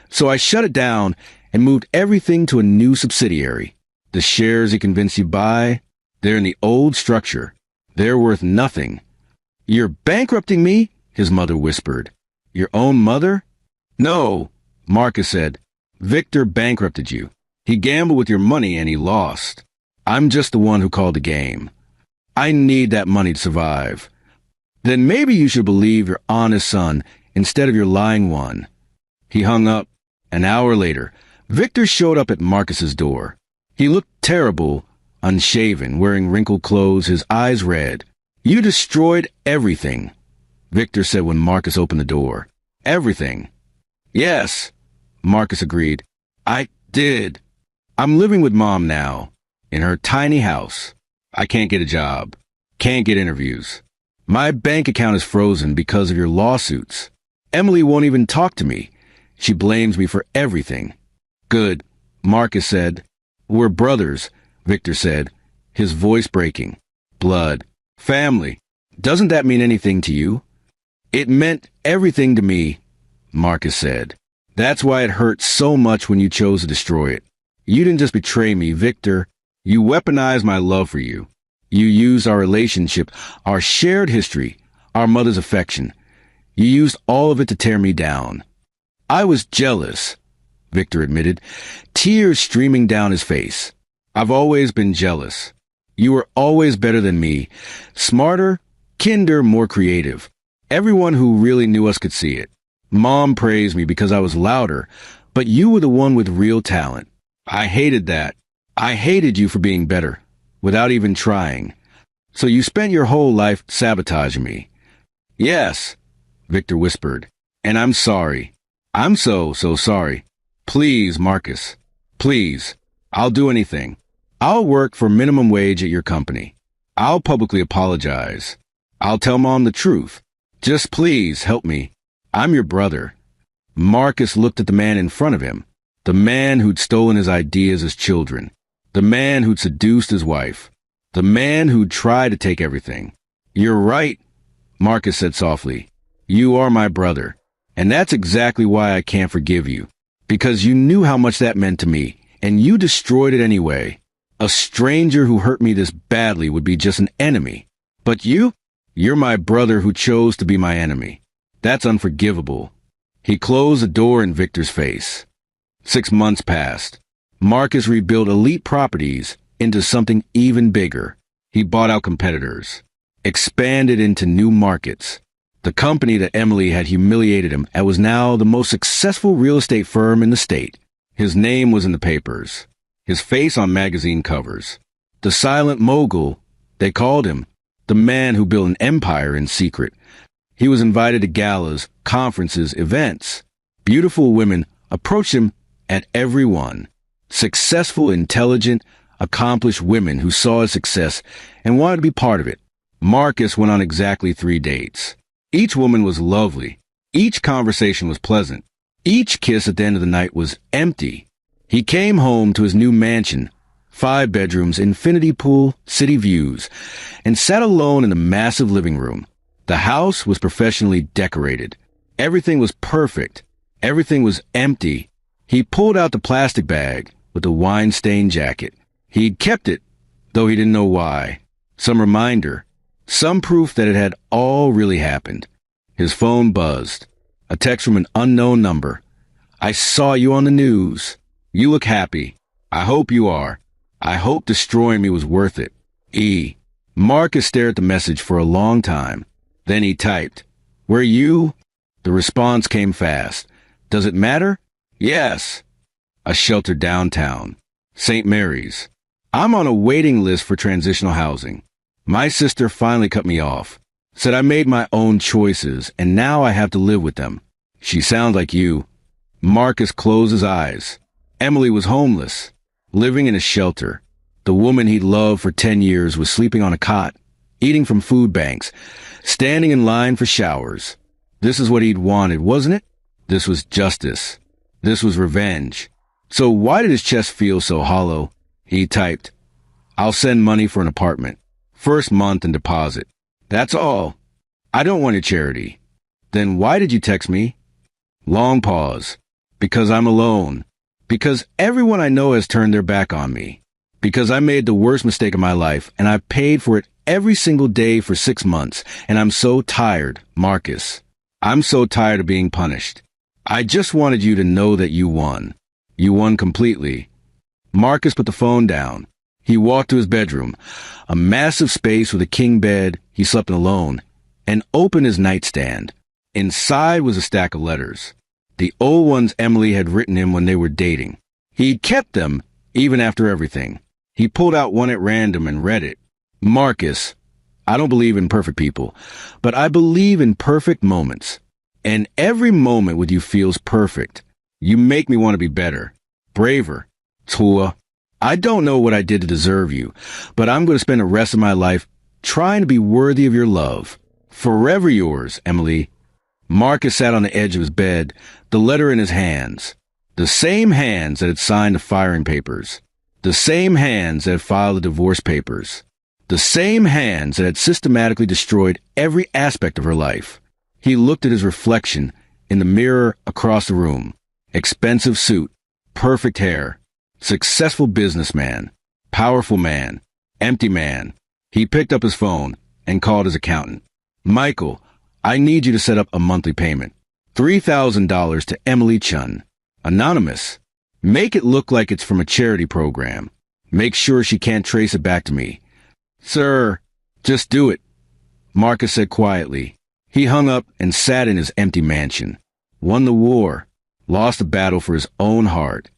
so I shut it down and moved everything to a new subsidiary. The shares he convinced you buy, they're in the old structure. They're worth nothing. You're bankrupting me? His mother whispered. Your own mother? No, Marcus said. Victor bankrupted you. He gambled with your money and he lost. I'm just the one who called the game. I need that money to survive. Then maybe you should believe your honest son instead of your lying one. He hung up. An hour later, Victor showed up at Marcus's door. He looked terrible, unshaven, wearing wrinkled clothes, his eyes red. You destroyed everything, Victor said when Marcus opened the door. Everything. Yes, Marcus agreed. I did. I'm living with Mom now, in her tiny house. I can't get a job. Can't get interviews. My bank account is frozen because of your lawsuits. Emily won't even talk to me. She blames me for everything. Good, Marcus said. We're brothers, Victor said, his voice breaking. Blood. Family. Doesn't that mean anything to you? It meant everything to me, Marcus said. That's why it hurt so much when you chose to destroy it. You didn't just betray me, Victor. You weaponized my love for you. You used our relationship, our shared history, our mother's affection. You used all of it to tear me down. I was jealous, Victor admitted, tears streaming down his face. I've always been jealous. You were always better than me, smarter, kinder, more creative. Everyone who really knew us could see it. Mom praised me because I was louder, but you were the one with real talent. I hated that. I hated you for being better, without even trying. So you spent your whole life sabotaging me. Yes, Victor whispered, and I'm sorry. I'm so sorry. Please, Marcus. Please. I'll do anything. I'll work for minimum wage at your company. I'll publicly apologize. I'll tell Mom the truth. Just please help me. I'm your brother. Marcus looked at the man in front of him, the man who'd stolen his ideas as children, the man who'd seduced his wife, the man who'd tried to take everything. You're right, Marcus said softly. You are my brother, and that's exactly why I can't forgive you, because you knew how much that meant to me, and you destroyed it anyway. A stranger who hurt me this badly would be just an enemy. But you're my brother who chose to be my enemy. That's unforgivable. He closed the door in Victor's face. 6 months passed. Marcus rebuilt elite properties into something even bigger. He bought out competitors, expanded into new markets. The company that Emily had humiliated him at was now the most successful real estate firm in the state. His name was in the papers, his face on magazine covers. The silent mogul, they called him, the man who built an empire in secret. He was invited to galas, conferences, events. Beautiful women approached him at every one. Successful, intelligent, accomplished women who saw his success and wanted to be part of it. Marcus went on exactly 3 dates. Each woman was lovely. Each conversation was pleasant. Each kiss at the end of the night was empty. He came home to his new mansion, 5 bedrooms, infinity pool, city views, and sat alone in the massive living room. The house was professionally decorated. Everything was perfect. Everything was empty. He pulled out the plastic bag with the wine-stained jacket. He'd kept it, though he didn't know why. Some reminder. Some proof that it had all really happened. His phone buzzed. A text from an unknown number. I saw you on the news. You look happy. I hope you are. I hope destroying me was worth it. E. Marcus stared at the message for a long time. Then he typed, Were you? The response came fast. Does it matter? Yes. A shelter downtown. St. Mary's. I'm on a waiting list for transitional housing. My sister finally cut me off. Said I made my own choices, and now I have to live with them. She sounds like you. Marcus closed his eyes. Emily was homeless, living in a shelter. The woman he'd loved for 10 years was sleeping on a cot, eating from food banks, standing in line for showers. This is what he'd wanted, wasn't it? This was justice. This was revenge. So why did his chest feel so hollow? He typed, I'll send money for an apartment. First month and deposit. That's all. I don't want your charity. Then why did you text me? Long pause. Because I'm alone. Because everyone I know has turned their back on me. Because I made the worst mistake of my life, and I paid for it every single day for 6 months, and I'm so tired, Marcus. I'm so tired of being punished. I just wanted you to know that you won. You won completely. Marcus put the phone down. He walked to his bedroom, a massive space with a king bed he slept in alone, and opened his nightstand. Inside was a stack of letters, the old ones Emily had written him when they were dating. He kept them, even after everything. He pulled out one at random and read it. Marcus, I don't believe in perfect people, but I believe in perfect moments. And every moment with you feels perfect. You make me want to be better, braver. Tua, I don't know what I did to deserve you, but I'm going to spend the rest of my life trying to be worthy of your love. Forever yours, Emily. Marcus sat on the edge of his bed, the letter in his hands. The same hands that had signed the firing papers. The same hands that had filed the divorce papers. The same hands that had systematically destroyed every aspect of her life. He looked at his reflection in the mirror across the room. Expensive suit, perfect hair, successful businessman, powerful man, empty man. He picked up his phone and called his accountant. Michael, I need you to set up a monthly payment. $3,000 to Emily Chun. Anonymous. Make it look like it's from a charity program. Make sure she can't trace it back to me. Sir, just do it, Marcus said quietly. He hung up and sat in his empty mansion. Won the war. Lost a battle for his own heart.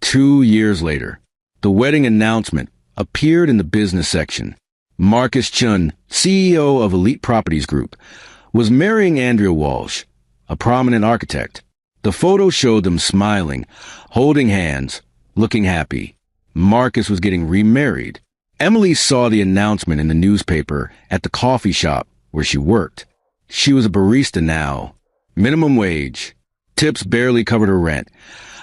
2 years later, the wedding announcement appeared in the business section. Marcus Chun, CEO of Elite Properties Group, was marrying Andrea Walsh, a prominent architect. The photo showed them smiling, holding hands, looking happy. Marcus was getting remarried. Emily saw the announcement in the newspaper at the coffee shop where she worked. She was a barista now. Minimum wage. Tips barely covered her rent.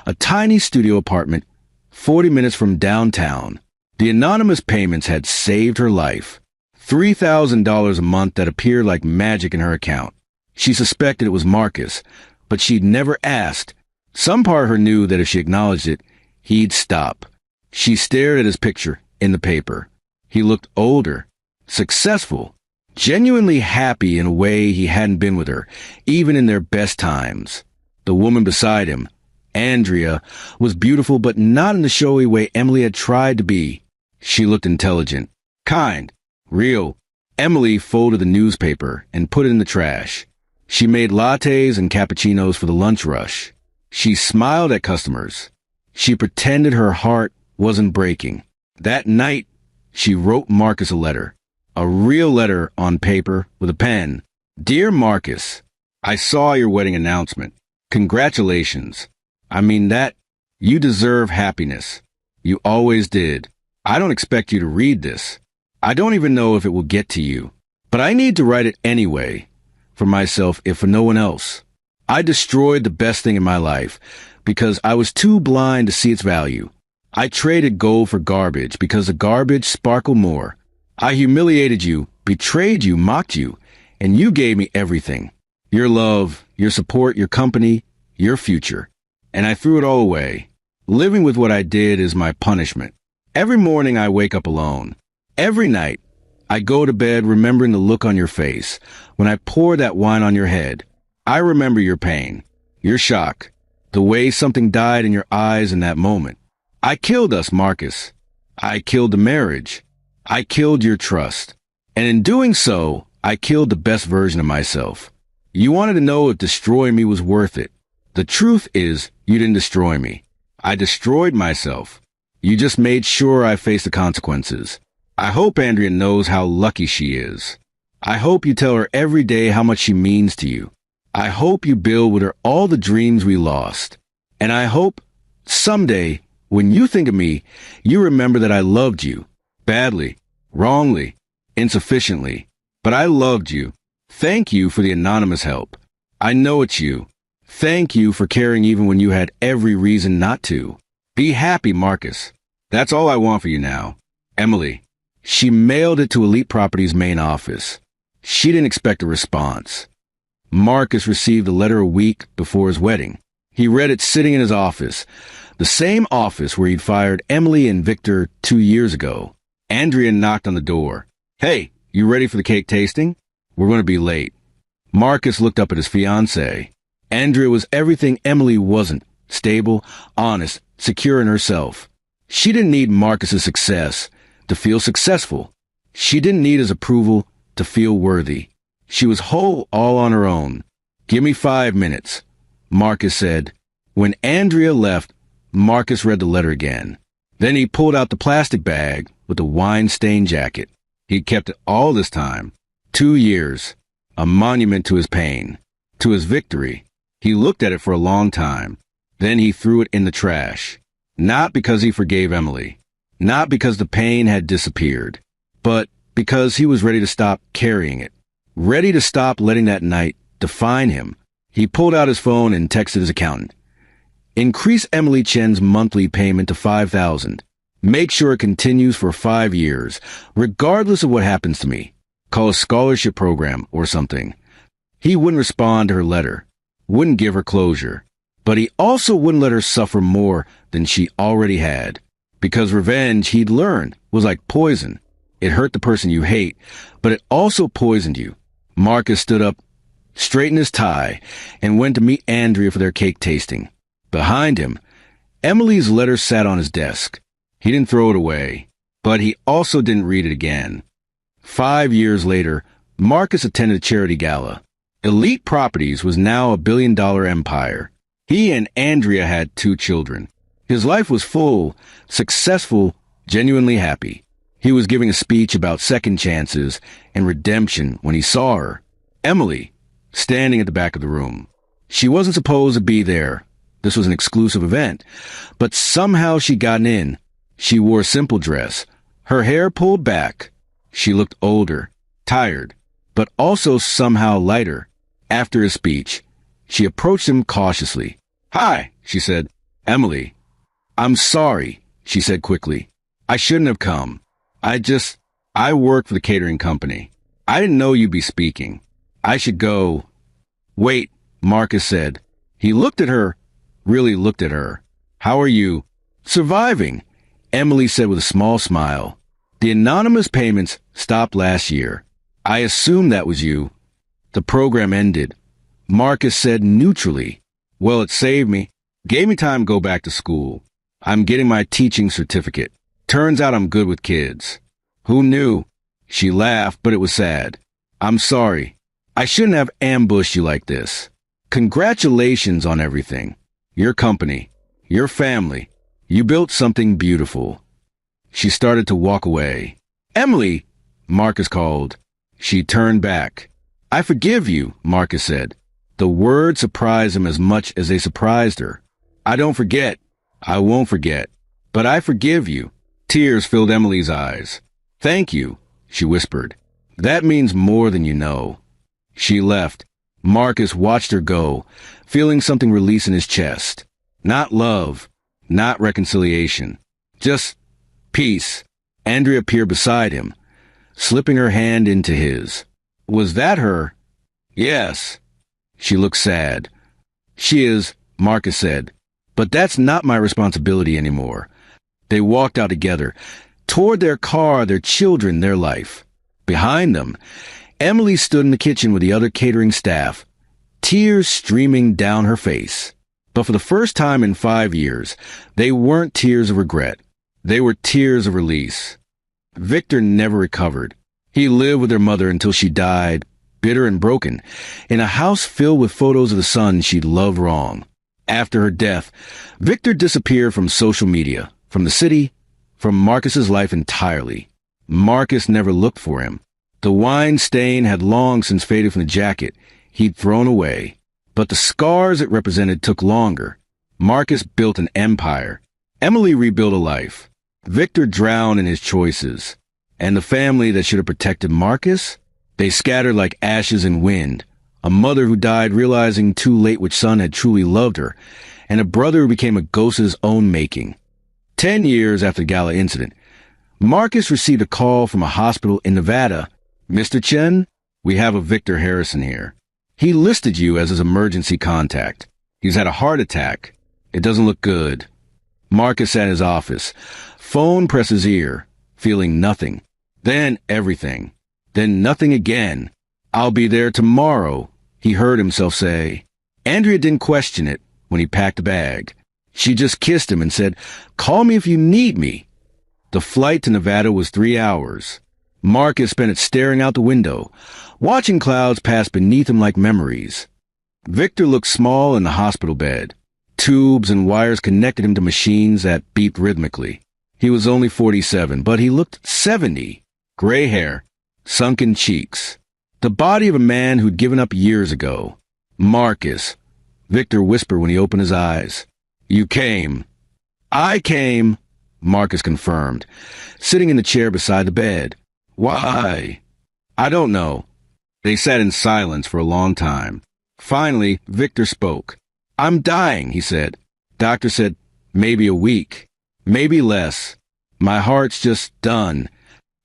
A tiny studio apartment 40 minutes from downtown. The anonymous payments had saved her life. $3,000 a month that appeared like magic in her account. She suspected it was Marcus, but she'd never asked. Some part of her knew that if she acknowledged it, he'd stop. She stared at his picture in the paper. He looked older, successful, genuinely happy in a way he hadn't been with her, even in their best times. The woman beside him, Andrea, was beautiful but not in the showy way Emily had tried to be. She looked intelligent, kind, real. Emily folded the newspaper and put it in the trash. She made lattes and cappuccinos for the lunch rush. She smiled at customers. She pretended her heart wasn't breaking. That night, she wrote Marcus a letter. A real letter on paper with a pen. Dear Marcus, I saw your wedding announcement. Congratulations. I mean that. You deserve happiness. You always did. I don't expect you to read this. I don't even know if it will get to you. But I need to write it anyway. For myself, if for no one else. I destroyed the best thing in my life because I was too blind to see its value. I traded gold for garbage because the garbage sparkled more. I humiliated you, betrayed you, mocked you, and you gave me everything. Your love, your support, your company, your future. And I threw it all away. Living with what I did is my punishment. Every morning I wake up alone. Every night I go to bed remembering the look on your face when I pour that wine on your head. I remember your pain, your shock, the way something died in your eyes in that moment. I killed us, Marcus. I killed the marriage. I killed your trust. And in doing so, I killed the best version of myself. You wanted to know if destroying me was worth it. The truth is, you didn't destroy me. I destroyed myself. You just made sure I faced the consequences. I hope Andrea knows how lucky she is. I hope you tell her every day how much she means to you. I hope you build with her all the dreams we lost. And I hope someday, when you think of me, you remember that I loved you. Badly, wrongly, insufficiently. But I loved you. Thank you for the anonymous help. I know it's you. Thank you for caring even when you had every reason not to. Be happy, Marcus. That's all I want for you now. Emily. She mailed it to Elite Properties' main office. She didn't expect a response. Marcus received the letter a week before his wedding. He read it sitting in his office, the same office where he'd fired Emily and Victor 2 years ago. Andrea knocked on the door. Hey, you ready for the cake tasting? We're going to be late. Marcus looked up at his fiancée. Andrea was everything Emily wasn't. Stable, honest, secure in herself. She didn't need Marcus's success to feel successful. She didn't need his approval to feel worthy. She was whole all on her own. Give me 5 minutes, Marcus said. When Andrea left, Marcus read the letter again. Then he pulled out the plastic bag with the wine-stained jacket. He'd kept it all this time. 2 years. A monument to his pain. To his victory. He looked at it for a long time. Then he threw it in the trash. Not because he forgave Emily. Not because the pain had disappeared. But because he was ready to stop carrying it. Ready to stop letting that night define him. He pulled out his phone and texted his accountant. Increase Emily Chen's monthly payment to $5,000. Make sure it continues for 5 years, regardless of what happens to me. Call a scholarship program or something. He wouldn't respond to her letter, wouldn't give her closure, but he also wouldn't let her suffer more than she already had. Because revenge, he'd learned, was like poison. It hurt the person you hate, but it also poisoned you. Marcus stood up, straightened his tie, and went to meet Andrea for their cake tasting. Behind him, Emily's letter sat on his desk. He didn't throw it away, but he also didn't read it again. 5 years later, Marcus attended a charity gala. Elite Properties was now a billion-dollar empire. He and Andrea had 2 children. His life was full, successful, genuinely happy. He was giving a speech about second chances and redemption when he saw her, Emily, standing at the back of the room. She wasn't supposed to be there. This was an exclusive event, but somehow she'd gotten in. She wore a simple dress, her hair pulled back. She looked older, tired, but also somehow lighter. After his speech, she approached him cautiously. "Hi," she said. "Emily." "I'm sorry," she said quickly. "I shouldn't have come. I work for the catering company. I didn't know you'd be speaking. I should go." "Wait," Marcus said. He looked at her, really looked at her. "How are you?" "Surviving," Emily said with a small smile. "The anonymous payments stopped last year. I assumed that was you." The program ended. Marcus said neutrally, "Well, it saved me. Gave me time to go back to school. I'm getting my teaching certificate. Turns out I'm good with kids." "Who knew?" She laughed, but it was sad. "I'm sorry. I shouldn't have ambushed you like this. Congratulations on everything. Your company, your family. You built something beautiful." She started to walk away. "Emily," Marcus called. She turned back. "I forgive you," Marcus said. The word surprised him as much as they surprised her. "I don't forget. I won't forget. But I forgive you." Tears filled Emily's eyes. "Thank you," she whispered. "That means more than you know." She left. Marcus watched her go, feeling something release in his chest. Not love, not reconciliation, just peace. Andrea appeared beside him, slipping her hand into his. Was that her? Yes. She looked sad. "She is," Marcus said. "But that's not my responsibility anymore." They walked out together, toward their car, their children, their life. Behind them, Emily stood in the kitchen with the other catering staff, tears streaming down her face. But for the first time in 5 years, they weren't tears of regret. They were tears of release. Victor never recovered. He lived with her mother until she died, bitter and broken, in a house filled with photos of the son she'd loved wrong. After her death, Victor disappeared from social media, from the city, from Marcus's life entirely. Marcus never looked for him. The wine stain had long since faded from the jacket he'd thrown away. But the scars it represented took longer. Marcus built an empire. Emily rebuilt a life. Victor drowned in his choices. And the family that should have protected Marcus? They scattered like ashes in wind. A mother who died realizing too late which son had truly loved her, and a brother who became a ghost of his own making. 10 years after the Gala incident, Marcus received a call from a hospital in Nevada. "Mr. Chen, we have a Victor Harrison here. He listed you as his emergency contact. He's had a heart attack. It doesn't look good." Marcus sat in his office, phone pressed his ear, feeling nothing. Then everything. Then nothing again. "I'll be there tomorrow," he heard himself say. Andrea didn't question it when he packed a bag. She just kissed him and said, "Call me if you need me." The flight to Nevada was 3 hours. Marcus spent it staring out the window, watching clouds pass beneath him like memories. Victor looked small in the hospital bed. Tubes and wires connected him to machines that beeped rhythmically. He was only 47, but he looked 70. gray hair, sunken cheeks. The body of a man who'd given up years ago. Marcus, Victor whispered when he opened his eyes. You came. I came, Marcus confirmed, sitting in the chair beside the bed. Why? I don't know. They sat in silence for a long time. Finally, Victor spoke. I'm dying, he said. Doctor said, maybe a week, maybe less. My heart's just done.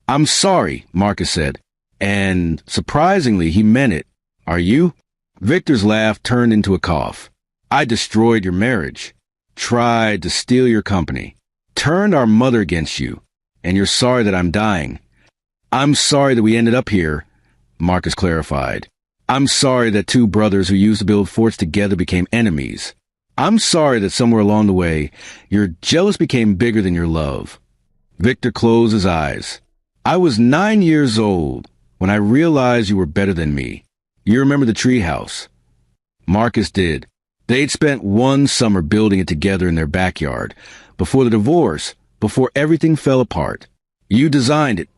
I'm sorry, Marcus said. And surprisingly, he meant it. Are you? Victor's laugh turned into a cough. I destroyed your marriage, tried to steal your company, turned our mother against you, and you're sorry that I'm dying. I'm sorry that we ended up here, Marcus clarified. I'm sorry that two brothers who used to build forts together became enemies. I'm sorry that somewhere along the way, your jealous became bigger than your love. Victor closed his eyes. I was 9 years old when I realized you were better than me. You remember the treehouse? Marcus did. They'd spent one summer building it together in their backyard, before the divorce, before everything fell apart. You designed it,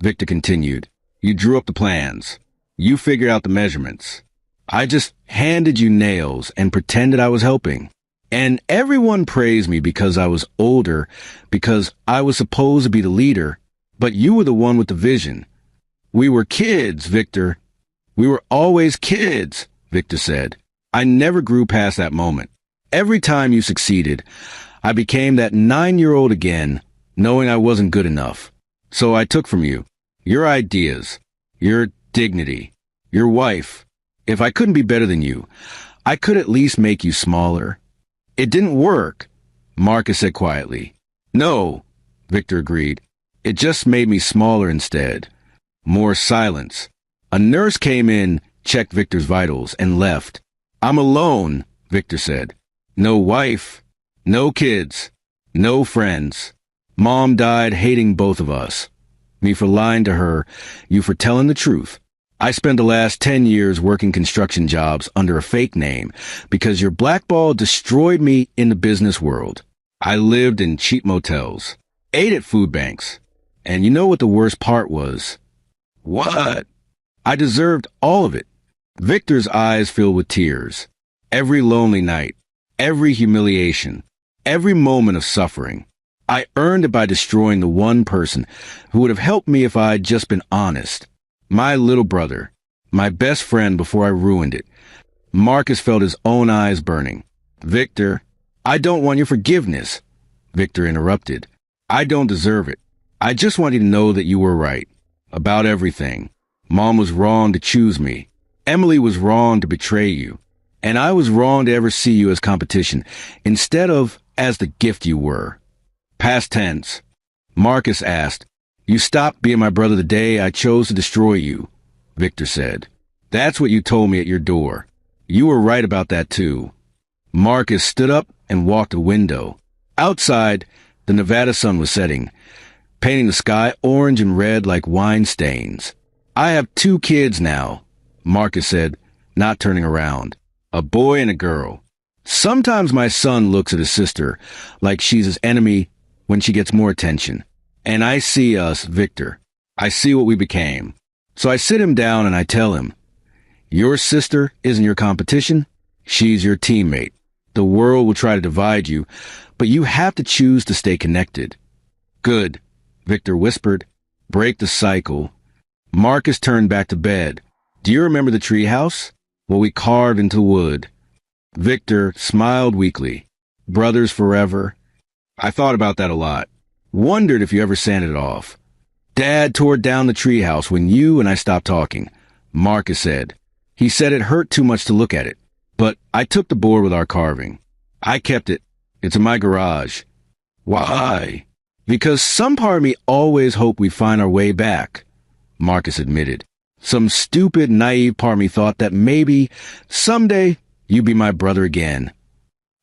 Victor continued. You drew up the plans. You figured out the measurements. I just handed you nails and pretended I was helping. And everyone praised me because I was older, because I was supposed to be the leader, but you were the one with the vision. We were kids, Victor. We were always kids, Victor said. I never grew past that moment. Every time you succeeded, I became that 9-year-old again, knowing I wasn't good enough. So I took from you your ideas, your dignity, your wife. If I couldn't be better than you, I could at least make you smaller. It didn't work, Marcus said quietly. No, Victor agreed. It just made me smaller instead. More silence. A nurse came in, checked Victor's vitals, and left. I'm alone, Victor said. No wife, no kids, no friends. Mom died hating both of us. Me for lying to her, you for telling the truth. I spent the last 10 years working construction jobs under a fake name because your blackball destroyed me in the business world. I lived in cheap motels, ate at food banks. And you know what the worst part was? What? I deserved all of it. Victor's eyes filled with tears. Every lonely night, every humiliation, every moment of suffering. I earned it by destroying the one person who would have helped me if I'd just been honest. My little brother, my best friend before I ruined it. Marcus felt his own eyes burning. Victor, I don't want your forgiveness, Victor interrupted. I don't deserve it. I just want you to know that you were right. About everything. Mom was wrong to choose me. Emily was wrong to betray you. And I was wrong to ever see you as competition, instead of as the gift you were. Past tense. Marcus asked, You stopped being my brother the day I chose to destroy you, Victor said. That's what you told me at your door. You were right about that too. Marcus stood up and walked to the window. Outside, the Nevada sun was setting, painting the sky orange and red like wine stains. I have 2 kids now, Marcus said, not turning around. A boy and a girl. Sometimes my son looks at his sister like she's his enemy when she gets more attention. And I see us, Victor. I see what we became. So I sit him down and I tell him, Your sister isn't your competition. She's your teammate. The world will try to divide you, but you have to choose to stay connected. Good, Victor whispered. Break the cycle. Marcus turned back to bed. Do you remember the treehouse? What we carved into wood. Victor smiled weakly. Brothers forever. I thought about that a lot. Wondered if you ever sanded it off. Dad tore down the treehouse when you and I stopped talking, Marcus said. He said it hurt too much to look at it. But I took the board with our carving. I kept it. It's in my garage. Why? Because some part of me always hoped we'd find our way back, Marcus admitted. Some stupid, naive part of me thought that maybe, someday, you'd be my brother again.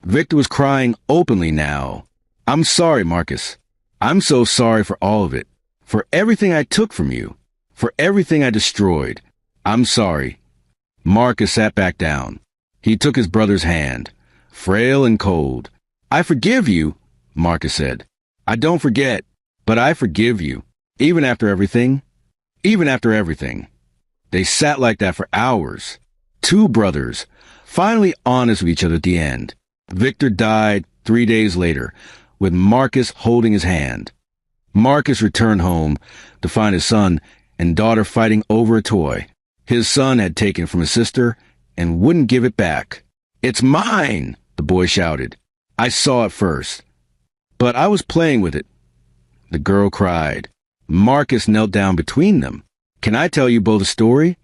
Victor was crying openly now. I'm sorry, Marcus. I'm so sorry for all of it. For everything I took from you. For everything I destroyed. I'm sorry. Marcus sat back down. He took his brother's hand, frail and cold. I forgive you, Marcus said. I don't forget, but I forgive you. Even after everything, even after everything. They sat like that for hours. Two brothers, finally honest with each other at the end. Victor died 3 days later, with Marcus holding his hand. Marcus returned home to find his son and daughter fighting over a toy. His son had taken it from his sister and wouldn't give it back. "It's mine!" the boy shouted. "I saw it first, but I was playing with it." The girl cried. Marcus knelt down between them. "Can I tell you both a story?"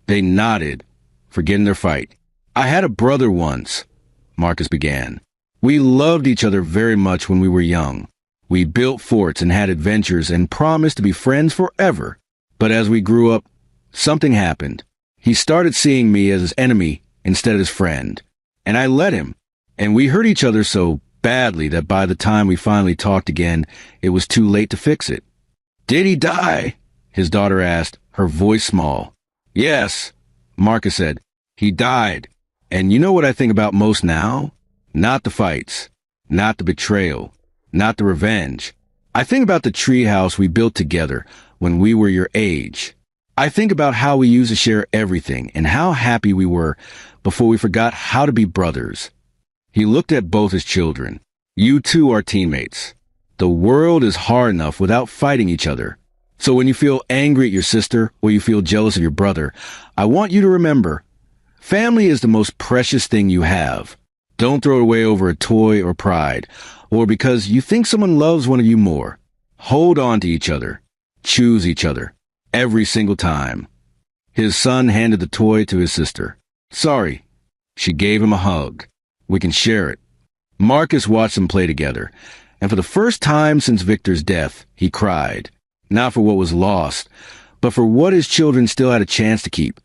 They nodded, forgetting their fight. "I had a brother once," Marcus began. "We loved each other very much when we were young. We built forts and had adventures and promised to be friends forever. But as we grew up, something happened. He started seeing me as his enemy instead of his friend. And I let him. And we hurt each other so badly that by the time we finally talked again, it was too late to fix it." "Did he die?" his daughter asked, her voice small. "Yes," Marcus said. "He died. And you know what I think about most now? Not the fights, not the betrayal, not the revenge. I think about the treehouse we built together when we were your age. I think about how we used to share everything and how happy we were before we forgot how to be brothers." He looked at both his children. "You two are teammates. The world is hard enough without fighting each other. So when you feel angry at your sister or you feel jealous of your brother, I want you to remember, family is the most precious thing you have. Don't throw it away over a toy or pride, or because you think someone loves one of you more. Hold on to each other. Choose each other. Every single time." His son handed the toy to his sister. "Sorry." She gave him a hug. "We can share it." Marcus watched them play together, and for the first time since Victor's death, he cried. Not for what was lost, but for what his children still had a chance to keep.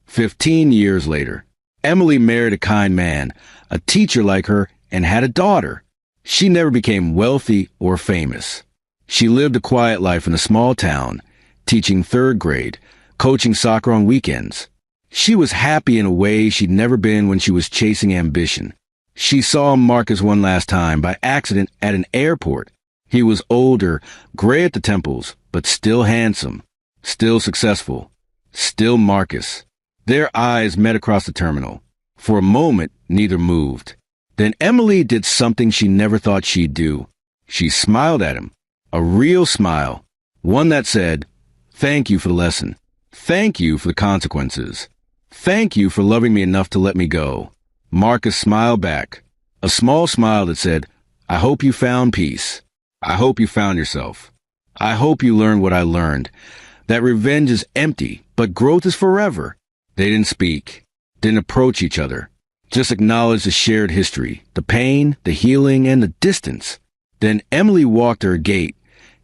15 years later, Emily married a kind man, a teacher like her, and had a daughter. She never became wealthy or famous. She lived a quiet life in a small town, teaching 3rd grade, coaching soccer on weekends. She was happy in a way she'd never been when she was chasing ambition. She saw Marcus one last time by accident at an airport. He was older, gray at the temples, but still handsome, still successful, still Marcus. Their eyes met across the terminal. For a moment, neither moved. Then Emily did something she never thought she'd do. She smiled at him, a real smile, one that said, "Thank you for the lesson. Thank you for the consequences. Thank you for loving me enough to let me go." Marcus smiled back, a small smile that said, "I hope you found peace. I hope you found yourself. I hope you learned what I learned, that revenge is empty, but growth is forever." They didn't speak, didn't approach each other, just acknowledged the shared history, the pain, the healing, and the distance. Then Emily walked to her gate,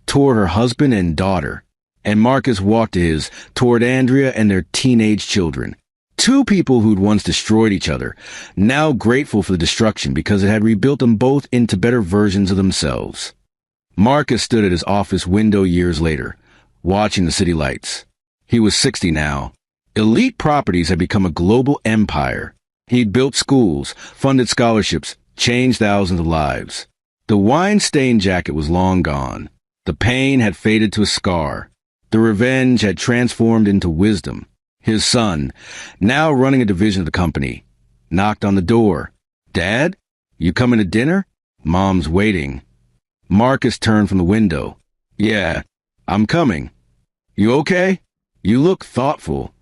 toward her husband and daughter, and Marcus walked to his, toward Andrea and their teenage children. Two people who'd once destroyed each other, now grateful for the destruction because it had rebuilt them both into better versions of themselves. Marcus stood at his office window years later, watching the city lights. He was 60 now. Elite Properties had become a global empire. He'd built schools, funded scholarships, changed thousands of lives. The wine-stained jacket was long gone. The pain had faded to a scar. The revenge had transformed into wisdom. His son, now running a division of the company, knocked on the door. "Dad, you coming to dinner?" "Mom's waiting." Marcus turned from the window. "Yeah, I'm coming." "You okay? You look thoughtful."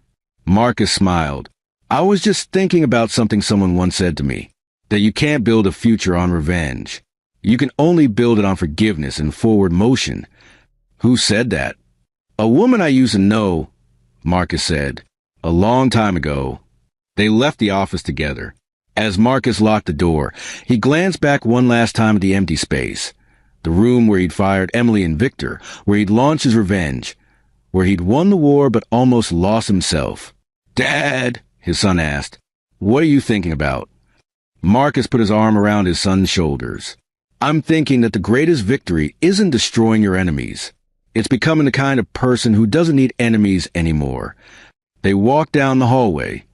Marcus smiled. "I was just thinking about something someone once said to me, that you can't build a future on revenge. You can only build it on forgiveness and forward motion." "Who said that?" "A woman I used to know," Marcus said. "A long time ago." They left the office together. As Marcus locked the door, he glanced back one last time at the empty space. The room where he'd fired Emily and Victor, where he'd launched his revenge, where he'd won the war but almost lost himself. "Dad," his son asked, "what are you thinking about?" Marcus put his arm around his son's shoulders. "I'm thinking that the greatest victory isn't destroying your enemies. It's becoming the kind of person who doesn't need enemies anymore." They walked down the hallway,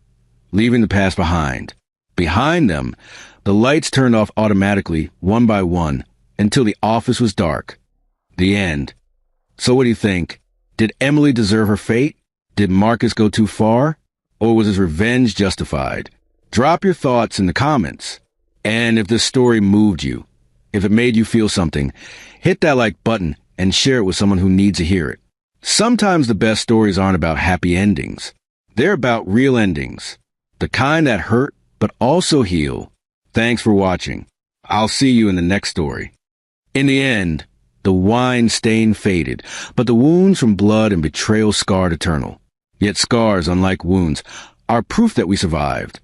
leaving the past behind. Behind them, the lights turned off automatically, one by one, until the office was dark. The end. "So what do you think?" Did Emily deserve her fate? Did Marcus go too far? Or was his revenge justified? Drop your thoughts in the comments. And if this story moved you, if it made you feel something, hit that like button and share it with someone who needs to hear it. Sometimes the best stories aren't about happy endings. They're about real endings. The kind that hurt, but also heal. Thanks for watching. I'll see you in the next story. In the end, the wine stain faded, but the wounds from blood and betrayal scarred eternal. Yet scars, unlike wounds, are proof that we survived.